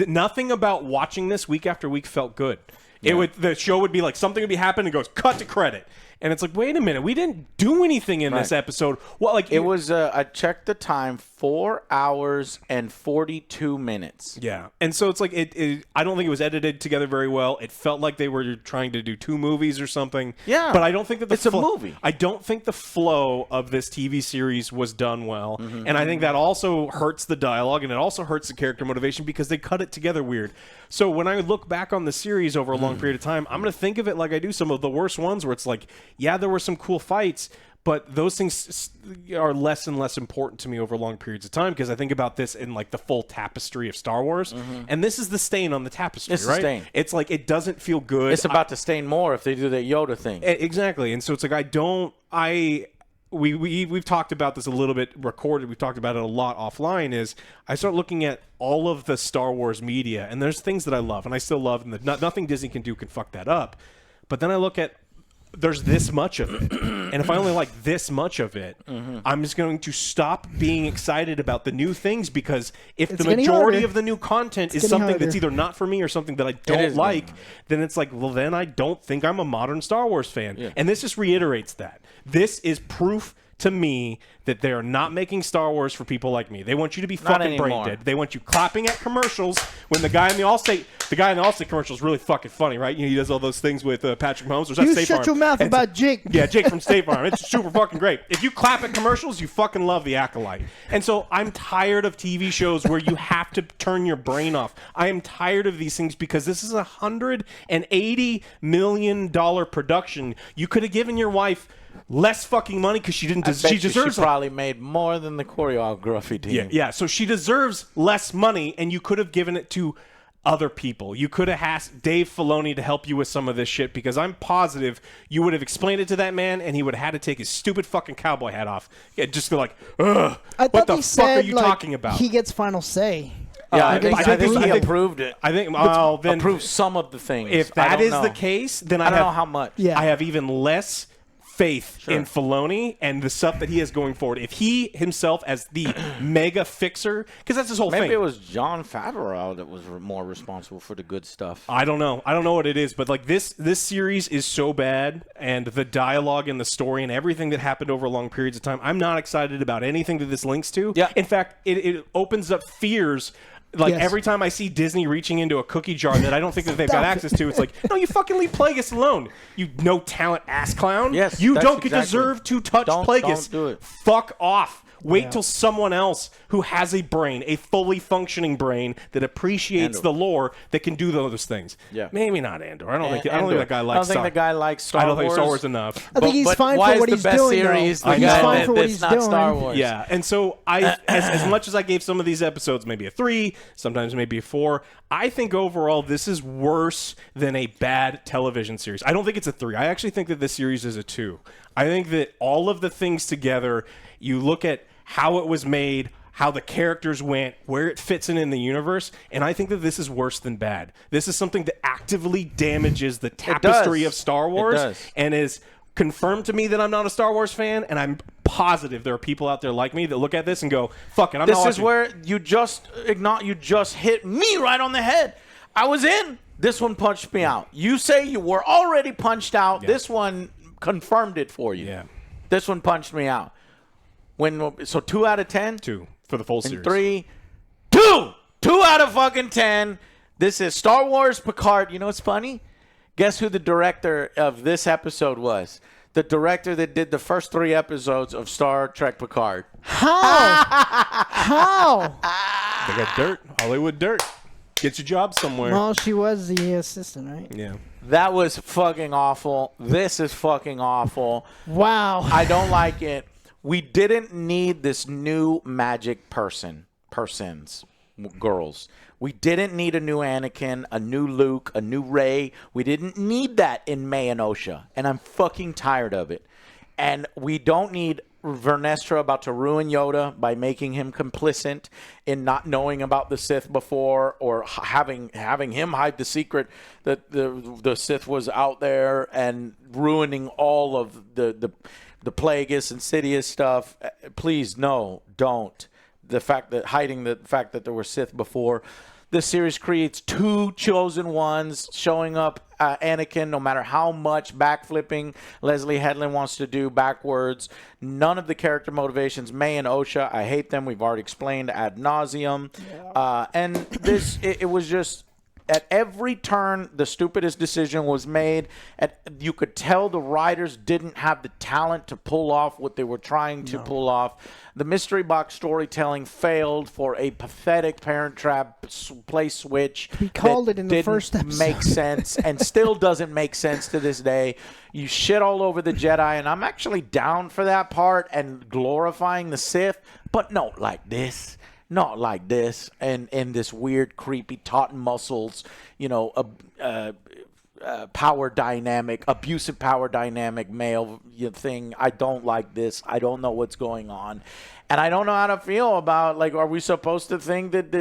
Nothing about watching this week after week felt good. Yeah. The show would be like, something would be happening and goes, cut to credit. And it's like, wait a minute, we didn't do anything in this episode. Well, like it was. I checked the time: 4 hours and 42 minutes. Yeah, and so it's like I don't think it was edited together very well. It felt like they were trying to do 2 movies or something. Yeah, but I don't think that it's a movie. I don't think the flow of this TV series was done well, and I think that also hurts the dialogue and it also hurts the character motivation because they cut it together weird. So when I look back on the series over a long period of time, I'm going to think of it like I do some of the worst ones where it's like, yeah, there were some cool fights, but those things are less and less important to me over long periods of time because I think about this in like the full tapestry of Star Wars, and this is the stain on the tapestry, it's right? The stain. It's like it doesn't feel good. It's about to stain more if they do that Yoda thing. Exactly, and so it's like we've talked about this a little bit recorded. We've talked about it a lot offline. Is I start looking at all of the Star Wars media, and there's things that I love, and I still love, and nothing Disney can fuck that up. But then I look at there's this much of it, and if I only like this much of it, I'm just going to stop being excited about the new things because if the majority of the new content is something that's either not for me or something that I don't like, then it's like, well, then I don't think I'm a modern Star Wars fan. Yeah. And this just reiterates that. This is proof to me that they are not making Star Wars for people like me. They want you to be fucking brain dead. They want you clapping at commercials when the guy in the Allstate commercial is really fucking funny, right? You know, he does all those things with Patrick Mahomes. Or you shut your mouth about Jake. Yeah, Jake from State Farm. It's super fucking great. If you clap at commercials, you fucking love the Acolyte. And so I'm tired of TV shows where you have to turn your brain off. I am tired of these things because this is a $180 million production. You could have given your wife less fucking money because she didn't. She deserves. She probably made more than the choreography team. Yeah. So she deserves less money, and you could have given it to other people. You could have asked Dave Filoni to help you with some of this shit because I'm positive you would have explained it to that man, and he would have had to take his stupid fucking cowboy hat off. Yeah, just go like, ugh. What the fuck are you talking about? He gets final say. Yeah, I think he approved it. I think then approved some of the things. If that is the case, then I don't know how much. Yeah. I have even less faith in Filoni and the stuff that he has going forward. If he himself as the mega fixer, because that's his whole thing. Maybe it was Jon Favreau that was more responsible for the good stuff. I don't know. I don't know what it is, but like this series is so bad, and the dialogue and the story and everything that happened over long periods of time, I'm not excited about anything that this links to. Yeah. In fact, it opens up fears. Like, every time I see Disney reaching into a cookie jar that I don't think that they've got access to, it's like, no, you fucking leave Plagueis alone, you no-talent ass clown. Yes, you don't deserve to touch Plagueis. Don't do it. Fuck off. Wait till someone else who has a brain, a fully functioning brain that appreciates the lore that can do those things. Yeah. Maybe not Andor. I don't think that guy likes Star Wars. I don't think the guy likes Star Wars. I don't think Star Wars enough. I think he's fine for what he's doing. He's fine for what he's doing. Star Wars. Yeah, and so as much as I gave some of these episodes maybe a 3, sometimes maybe a 4, I think overall this is worse than a bad television series. I don't think it's a 3. I actually think that this series is a 2. I think that all of the things together, you look at how it was made, how the characters went, where it fits in the universe, and I think that this is worse than bad. This is something that actively damages the tapestry of Star Wars and is confirmed to me that I'm not a Star Wars fan, and I'm positive there are people out there like me that look at this and go, fuck it, I'm not watching. This is where you just hit me right on the head. I was in. This one punched me out. You say you were already punched out. Yeah. This one confirmed it for you. Yeah. This one punched me out. So 2 out of 10? 2 for the full series. And 3. 2 out of fucking 10. This is Star Wars Picard. You know what's funny? Guess who the director of this episode was? The director that did the first 3 episodes of Star Trek Picard. How? How? They got dirt. Hollywood dirt. Get your job somewhere. Well, she was the assistant, right? Yeah. That was fucking awful. This is fucking awful. Wow. I don't like it. We didn't need this new magic persons, girls. We didn't need a new Anakin, a new Luke, a new Rey. We didn't need that in May and Osha, and I'm fucking tired of it. And we don't need Vestra about to ruin Yoda by making him complicit in not knowing about the Sith before, or having him hide the secret that the Sith was out there and ruining all of the Plagueis and Sidious stuff. Please, no, don't. Hiding the fact that there were Sith before. This series creates 2 chosen ones showing up. Anakin, no matter how much backflipping Leslie Headland wants to do backwards, none of the character motivations. May and Osha, I hate them. We've already explained ad nauseum. Yeah. And this, it was just, at every turn, the stupidest decision was made. You could tell the writers didn't have the talent to pull off what they were trying to pull off. The mystery box storytelling failed for a pathetic Parent Trap play switch. We called it in the first episode. Make sense and still doesn't make sense to this day. You shit all over the Jedi, and I'm actually down for that part and glorifying the Sith, but not like this. Not like this, and in this weird, creepy, taut muscles, power dynamic, abusive power dynamic male thing. I don't like this. I don't know what's going on, and I don't know how to feel about, like, are we supposed to think that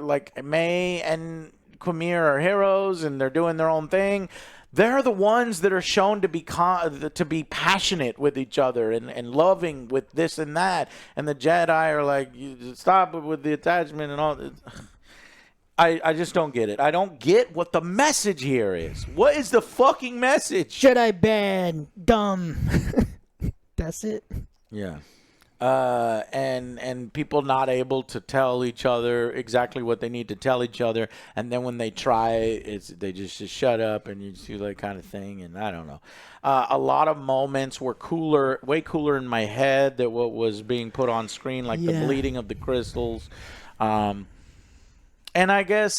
like May and Qimir are heroes and they're doing their own thing? They're the ones that are shown to be passionate with each other and loving with this and that. And the Jedi are like, you stop with the attachment and all. I just don't get it. I don't get what the message here is. What is the fucking message? Jedi bad, dumb. That's it. Yeah. And people not able to tell each other exactly what they need to tell each other, and then when they try, they just shut up, and you see that kind of thing. And I don't know. A lot of moments were way cooler in my head than what was being put on screen, like the bleeding of the crystals. And I guess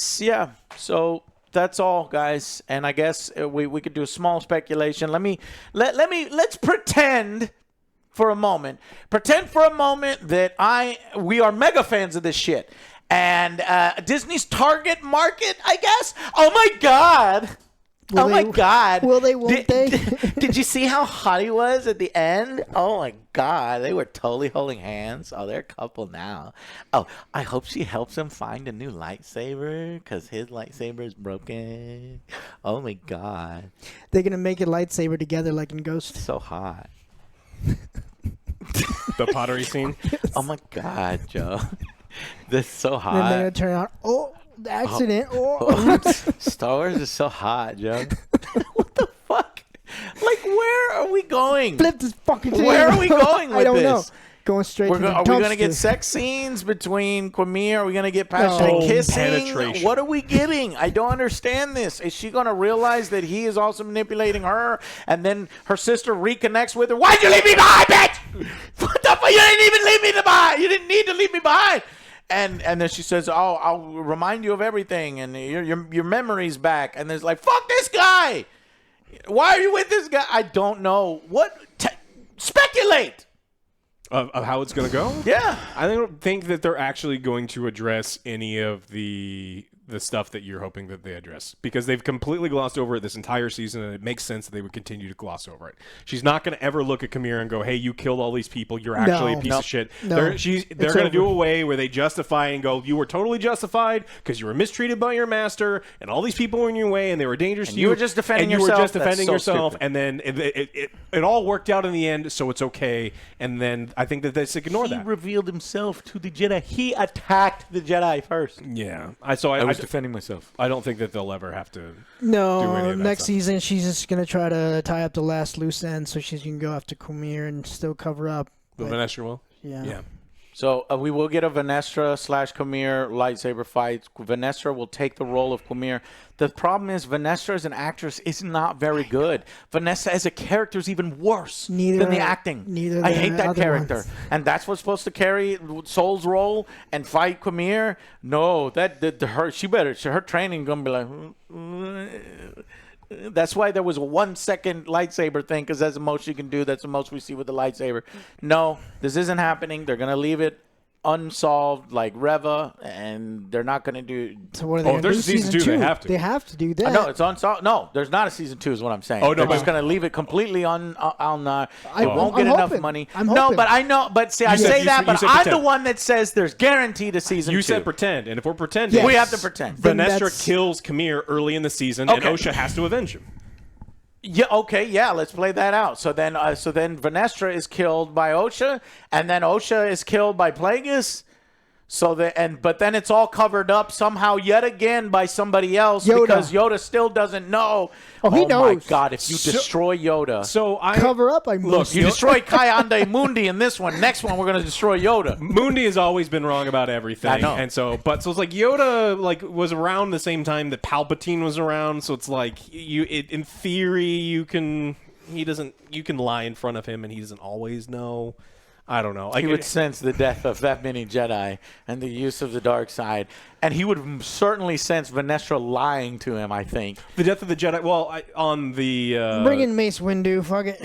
So that's all, guys. And I guess we could do a small speculation. Let's pretend. Pretend for a moment that we are mega fans of this shit. And Disney's target market, I guess? Oh, my God. Will they, won't they? Did you see how hot he was at the end? Oh, my God. They were totally holding hands. Oh, they're a couple now. Oh, I hope she helps him find a new lightsaber because his lightsaber is broken. Oh, my God. They're going to make a lightsaber together like in Ghost. So hot. The pottery scene. Oh my God, Joe, this is so hot. Then they're gonna turn out. Oh, the accident. Star Wars is so hot, Joe. What the fuck? Like, where are we going? Flip this fucking thing. Where are we going with this? I don't know. Going straight to the dumpster. Are we going to get sex scenes between Qimir? Are we going to get passionate kissing? Penetration. What are we getting? I don't understand this. Is she going to realize that he is also manipulating her, and then her sister reconnects with her? Why'd you leave me behind, bitch? What the fuck? You didn't even leave me behind. You didn't need to leave me behind. And then she says, "Oh, I'll remind you of everything, and your memory's back." And there's like, "Fuck this guy. Why are you with this guy?" I don't know. Speculate. Of how it's going to go? Yeah. I don't think that they're actually going to address any of the the stuff that you're hoping that they address, because they've completely glossed over it this entire season, and it makes sense that they would continue to gloss over it. She's not going to ever look at Qimir and go, "Hey, you killed all these people. You're actually a piece of shit." No. They're going to do a way where they justify and go, "You were totally justified because you were mistreated by your master, and all these people were in your way, and they were dangerous to you. You were just defending and yourself. You were just defending That's so yourself, stupid. and then it all worked out in the end, so it's okay." And then I think that they should ignore that. He revealed himself to the Jedi. He attacked the Jedi first. Yeah, I was defending myself. I don't think that they'll ever have to. do any No, of that next stuff. season she's just gonna try to tie up the last loose end so she can go after Qimir and still cover up. But Vanessa will. Yeah. So we will get a Vestra/Qimir lightsaber fight. Vestra will take the role of Qimir. The problem is Vestra as an actress is not very good. Vanessa as a character is even worse than the acting. I hate that character. Ones. And that's what's supposed to carry Soul's role and fight Qimir. No, her training gonna be like. That's why there was a 1 second lightsaber thing, because that's the most you can do. That's the most we see with the lightsaber. No, this isn't happening. They're going to leave it unsolved like Reva, and they're not going to do. So what are they going to do? There's season 2. They have to. They have to do that. No, it's unsolved. No, there's not a season 2 is what I'm saying. Oh, no, they're but- just going to leave it completely on. I won't get enough hoping. money. I'm No, hoping. but I know. But see, I said- say you that, said- but you said I'm pretend. the one that says there's guaranteed a season 2. You said pretend, and if we're pretending, Yes. We have to pretend. Then Vanessa that's- kills Qimir early in the season, Okay. and Osha has to avenge him. Yeah. Okay. Yeah. Let's play that out. So then Vestra is killed by Osha, and then Osha is killed by Plagueis. But then it's all covered up somehow yet again by somebody else Yoda. because Yoda still doesn't know. Oh, he my knows. God! If you destroy Yoda, So I Cover up. look, you destroy Kayande Mundi in this one. Next one, we're gonna destroy Yoda. Mundi has always been wrong about everything. I know. And so it's like Yoda was around the same time that Palpatine was around, so it's like in theory you can lie in front of him and he doesn't always know. I don't know. Like, He would sense the death of that many Jedi and the use of the dark side, and he would certainly sense Vestra lying to him. I think. the death of the Jedi. Well, on the Bring in Mace Windu. Fuck it.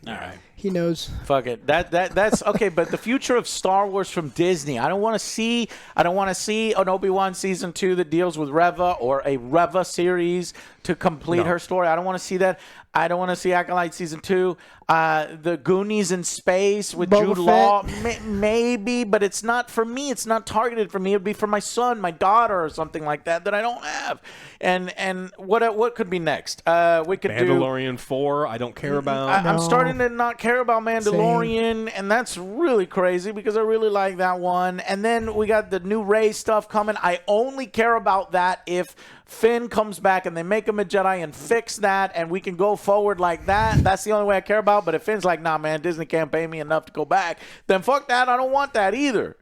all right. He knows. Fuck it. That's okay. But the future of Star Wars from Disney, I don't want to see an Obi-Wan season 2 that deals with Reva, or a Reva series to complete her story. I don't want to see that. I don't want to see Acolyte season 2. The Goonies in space with Boba Jude Law, maybe, but it's not for me. It's not targeted for me. It'd be for my son, my daughter, or something like that I don't have. And what could be next? We could do Mandalorian 4. I don't care about. I'm starting to not care about Mandalorian, and that's really crazy because I really like that one. And then we got the new Rey stuff coming. I only care about that if Finn comes back and they make him a Jedi and fix that, and we can go forward like that. That's the only way I care about. But if Finn's like, nah, man, Disney can't pay me enough to go back, then fuck that. I don't want that either.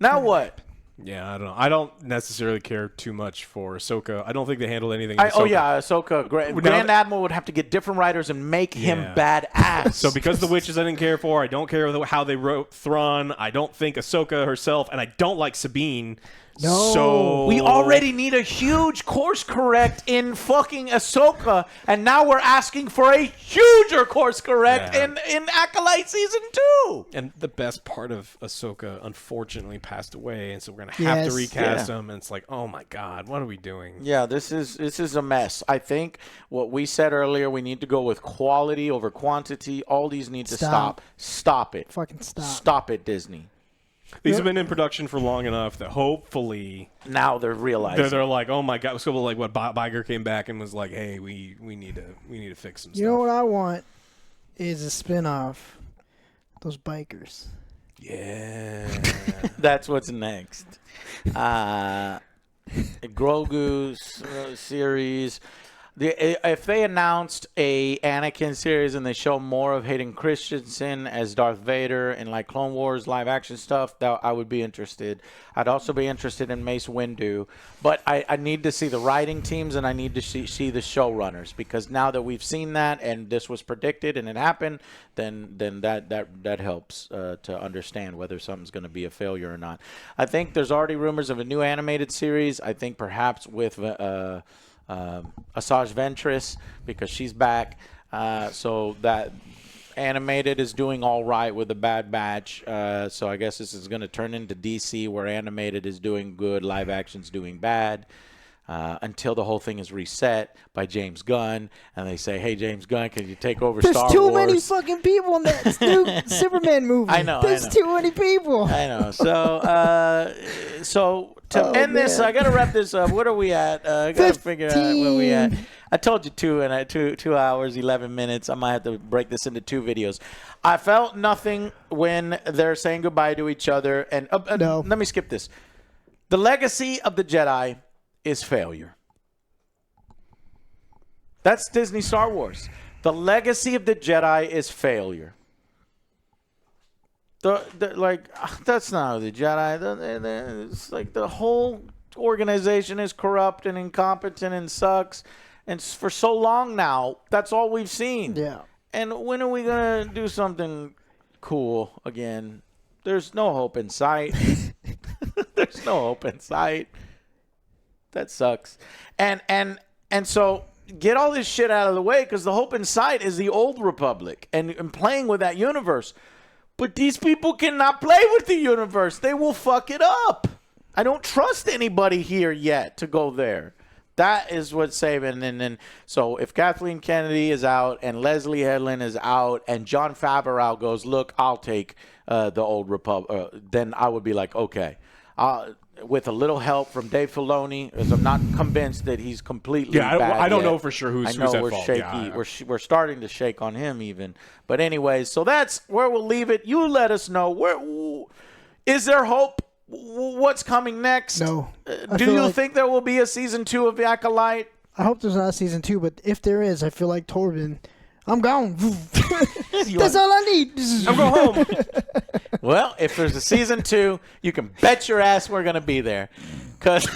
Now what? Yeah, I don't know. I don't necessarily care too much for Ahsoka. I don't think they handled anything. in Oh Ahsoka. yeah, Ahsoka. Grand Admiral would have to get different writers and make him badass. So because the witches I didn't care for, I don't care how they wrote Thrawn. I don't think Ahsoka herself, and I don't like Sabine. No. So we already need a huge course correct in fucking Ahsoka, and now we're asking for a huger course correct in Acolyte season 2. And the best part of Ahsoka unfortunately passed away, and so we're gonna have to recast him. And it's like, oh my god, what are we doing? Yeah, this is a mess. I think what we said earlier, we need to go with quality over quantity. All these need to stop. Stop it. Fucking stop. Stop it, Disney. These have been in production for long enough that hopefully Now they're realizing. they're like, oh my god. So like what Biger came back and was like, hey, we need to fix some stuff. You know what I want is a spin-off. Those bikers. Yeah. That's what's next. Grogu's series. If they announced a Anakin series and they show more of Hayden Christensen as Darth Vader and like Clone Wars live action stuff, that I would be interested. I'd also be interested in Mace Windu, but I need to see the writing teams and I need to see the showrunners, because now that we've seen that and this was predicted and it happened, then that helps to understand whether something's going to be a failure or not. I think there's already rumors of a new animated series. I think perhaps with Asajj Ventress, because she's back. So that Animated is doing all right with the Bad Batch. So I guess this is going to turn into DC, where animated is doing good, live action's doing bad. Until the whole thing is reset by James Gunn, and they say, "Hey, James Gunn, can you take over Star Wars?" There's too many fucking people in that new Superman movie. I know. There's too many people. I know. So to end this, I got to wrap this up. What are we at? I got to figure out where we at. I told you 2 hours, 11 minutes. I might have to break this into 2 videos. I felt nothing when they're saying goodbye to each other. And No. Let me skip this. The legacy of the Jedi is failure. That's Disney Star Wars. The legacy of the Jedi is failure. That's not the Jedi. It's like the whole organization is corrupt and incompetent and sucks. And for so long now, that's all we've seen. Yeah. And when are we going to do something cool again? There's no hope in sight. There's no hope in sight. That sucks. And so get all this shit out of the way, because the hope in sight is the old Republic and playing with that universe. But these people cannot play with the universe. They will fuck it up. I don't trust anybody here yet to go there. That is what's saving. And then, so if Kathleen Kennedy is out and Leslie Headland is out and Jon Favreau goes, look, I'll take the old Republic, then I would be like, okay. With a little help from Dave Filoni, because I'm not convinced that he's completely bad I don't yet. know for sure who's I know at we're fault. shaky. Yeah, We're starting to shake on him even. But anyways, so that's where we'll leave it. You let us know. Is there hope? What's coming next? No. Do you think there will be a season 2 of the Acolyte? I hope there's not a season 2, but if there is, I feel like Torben. I'm gone. That's all I need. I'm going home. Well, if there's a season 2, you can bet your ass we're going to be there. Because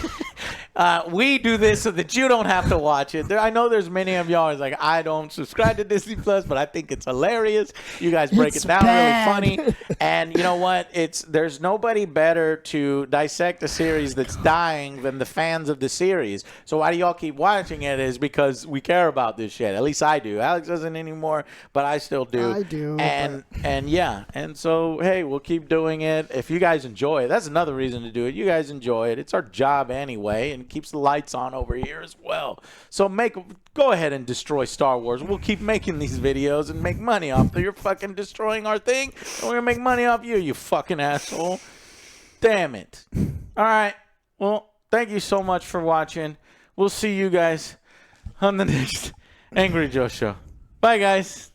we do this so that you don't have to watch it. I know there's many of y'all is like, I don't subscribe to Disney Plus, but I think it's hilarious. You guys break it down really funny. And you know what? There's nobody better to dissect a series that's dying than the fans of the series. So why do y'all keep watching it? Is because we care about this shit. At least I do. Alex doesn't anymore, but I still do. I do. And yeah. And so, hey, we'll keep doing it. If you guys enjoy it, that's another reason to do it. You guys enjoy it. It's our job anyway, and keeps the lights on over here as well. So go ahead and destroy Star Wars. We'll keep making these videos and make money off. You're fucking destroying our thing, and we're gonna make money off you fucking asshole. Damn it. All right. Well, thank you so much for watching. We'll see you guys on the next Angry Joe show. Bye, guys.